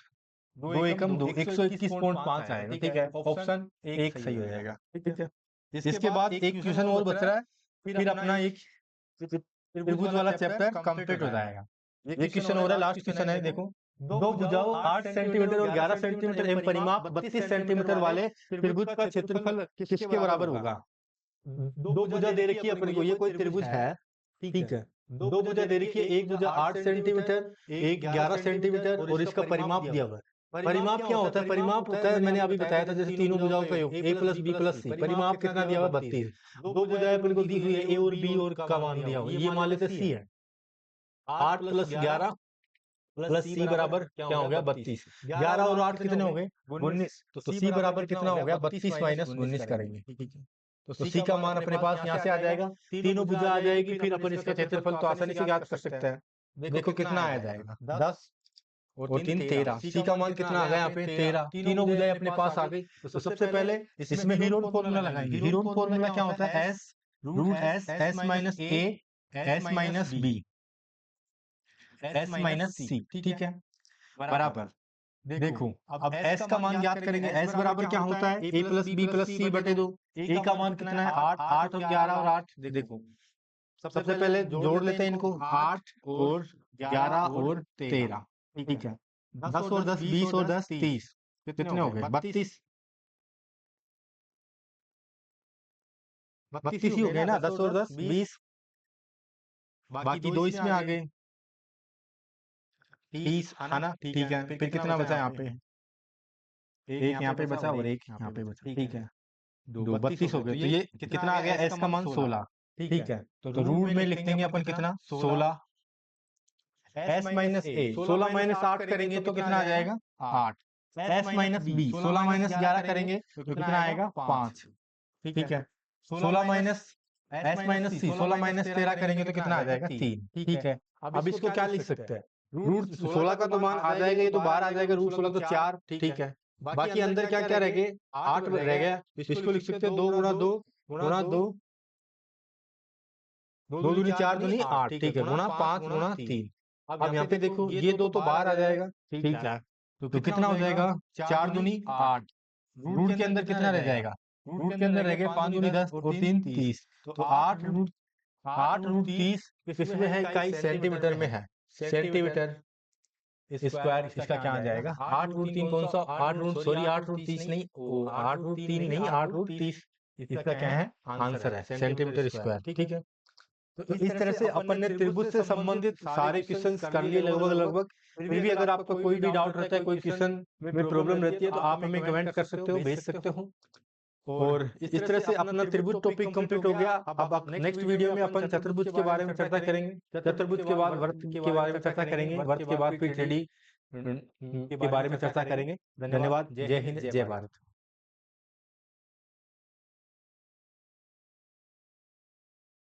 2 एकम 2, 121.5 आएगा, ठीक है। ऑप्शन एक सही हो जाएगा, ठीक है। इसके बाद एक क्वेश्चन और बच रहा है, फिर अपना एक त्रिभुज वाला चैप्टर कंप्लीट हो जाएगा। ये क्वेश्चन हो रहा है, लास्ट क्वेश्चन है, देखो। दो भुजाओं 8 सेंटीमीटर और 11 सेंटीमीटर एवं परिमाप 32 सेंटीमीटर वाले त्रिभुज का क्षेत्रफल किसके बराबर होगा? दो भुजा दे रखी है अपने को, ये कोई त्रिभुज है, ठीक है। दो भुजा दे रखी है, एक भुजा 8 सेंटीमीटर, एक 11 सेंटीमीटर और इसका परिमाप दिया हुआ है। परिमाप क्या होता है, परिमाप होता है, मैंने अभी बताया था, जैसे तीनों भुजाओं का योग a plus b plus c। परिमाप कितना दिया हुआ है 32। दो भुजाएं अपन को दी हुई है, a और b और का मान दिया हुआ है, ये मान लेते c है। 8 प्लस 11 प्लस c बराबर क्या हो गया 32। 11 और 8 कितने हो गए 19, तो c बराबर कितना हो गया 32 माइनस 19 करेंगे, ठीक है। तो c का मान अपने पास यहाँ से आ जाएगा, तीनों भुजा आ जाएगी, फिर अपन इसका क्षेत्रफल तो आसानी से ज्ञात कर सकते हैं। देखो कितना आ जाएगा 10 और 3 13, सी का मान कितना आ गया यहाँ पे 13। तीनों भुजाएं अपने पास आ गई, तो सबसे पहले इसमें हीरोन फॉर्मूला लगाएंगे। हीरोन फॉर्मूला क्या होता है, S root S, S minus A, S minus B, S minus C, ठीक है, बराबर। देखो अब एस का मान ज्ञात करेंगे, एस बराबर क्या होता है ए प्लस बी प्लस सी बटे 2। ए का मान कितना है 8, 8 और 11 और 8, देखो सबसे पहले जोड़ लेते हैं इनको, 8 और 11 और 13, ठीक है। 10 और 10 20 और 10 30, कितने हो गए 32। 32 ही हो गए ना, 10 और 10 20, बाकी दो इसमें आ गए, 30 है ना, ठीक है। फिर कितना बचा यहाँ पे, एक यहाँ पे बचा और एक यहाँ पे बचा, ठीक है। दो 32 हो गए, तो ये कितना आ गया, एस का मान 16, ठीक है। तो रूट में लिख देंगे अपन कितना, 16 एस माइनस ए, 16 माइनस 8 करेंगे तो कितना आ जाएगा, 8। एस माइनस बी, 16 माइनस 11 करेंगे तो कितना आएगा, 5, ठीक है। 16 माइनस एस माइनस सी, 16 माइनस 13 करेंगे तो कितना आ जाएगा, 3, ठीक है। अब इसको क्या लिख सकते हैं, रूट 16 का तो मान आ जाएगा, ये तो बाहर आ जाएगा, रूट 16 तो 4, ठीक है। बाकी अंदर क्या क्या रह गए, 8 रह गया, इसको लिख सकते हैं 2 गुणा 2 गुणा 2, 2 दूनी 4 दूनी 8, ठीक है, गुणा 5 गुणा 3। अब यहाँ पे देखो ये दो तो बाहर आ जाएगा, ठीक है। तो कितना हो जाएगा, 4 दूनी 8, रूट के अंदर कितना रह जाएगा, रूट के अंदर रह गए 5 दूनी 10 और 3 30, तो 8 रूट 30 किसमें है, इकाई सेंटीमीटर में है, सेंटीमीटर स्क्वायर। इसका क्या आ जाएगा, 8 रूट 3 कौन सा, 8 रूट 30 नहीं, 8 रूट 3 नहीं, 8 रूट 30, इसका क्या है, आंसर है सेंटीमीटर स्क्वायर, ठीक है। तो इस तरह से अपन ने त्रिभुज से संबंधित सारे क्वेश्चंस कर लिए लगभग लगभग। फिर भी अगर आपका कोई भी डाउट रहता है, कोई क्वेश्चन में प्रॉब्लम रहती है, तो आप हमें कमेंट कर सकते हो, भेज सकते हो। और इस तरह से अपना त्रिभुज टॉपिक कंप्लीट हो गया। अब नेक्स्ट वीडियो में अपन चतुर्भुज के बारे में चर्चा करेंगे, चतुर्भुज के बाद वर्त के बारे में चर्चा करेंगे, वर्त के बाद फिर 3D के बारे में चर्चा करेंगे। धन्यवाद, जय हिंद, जय भारत।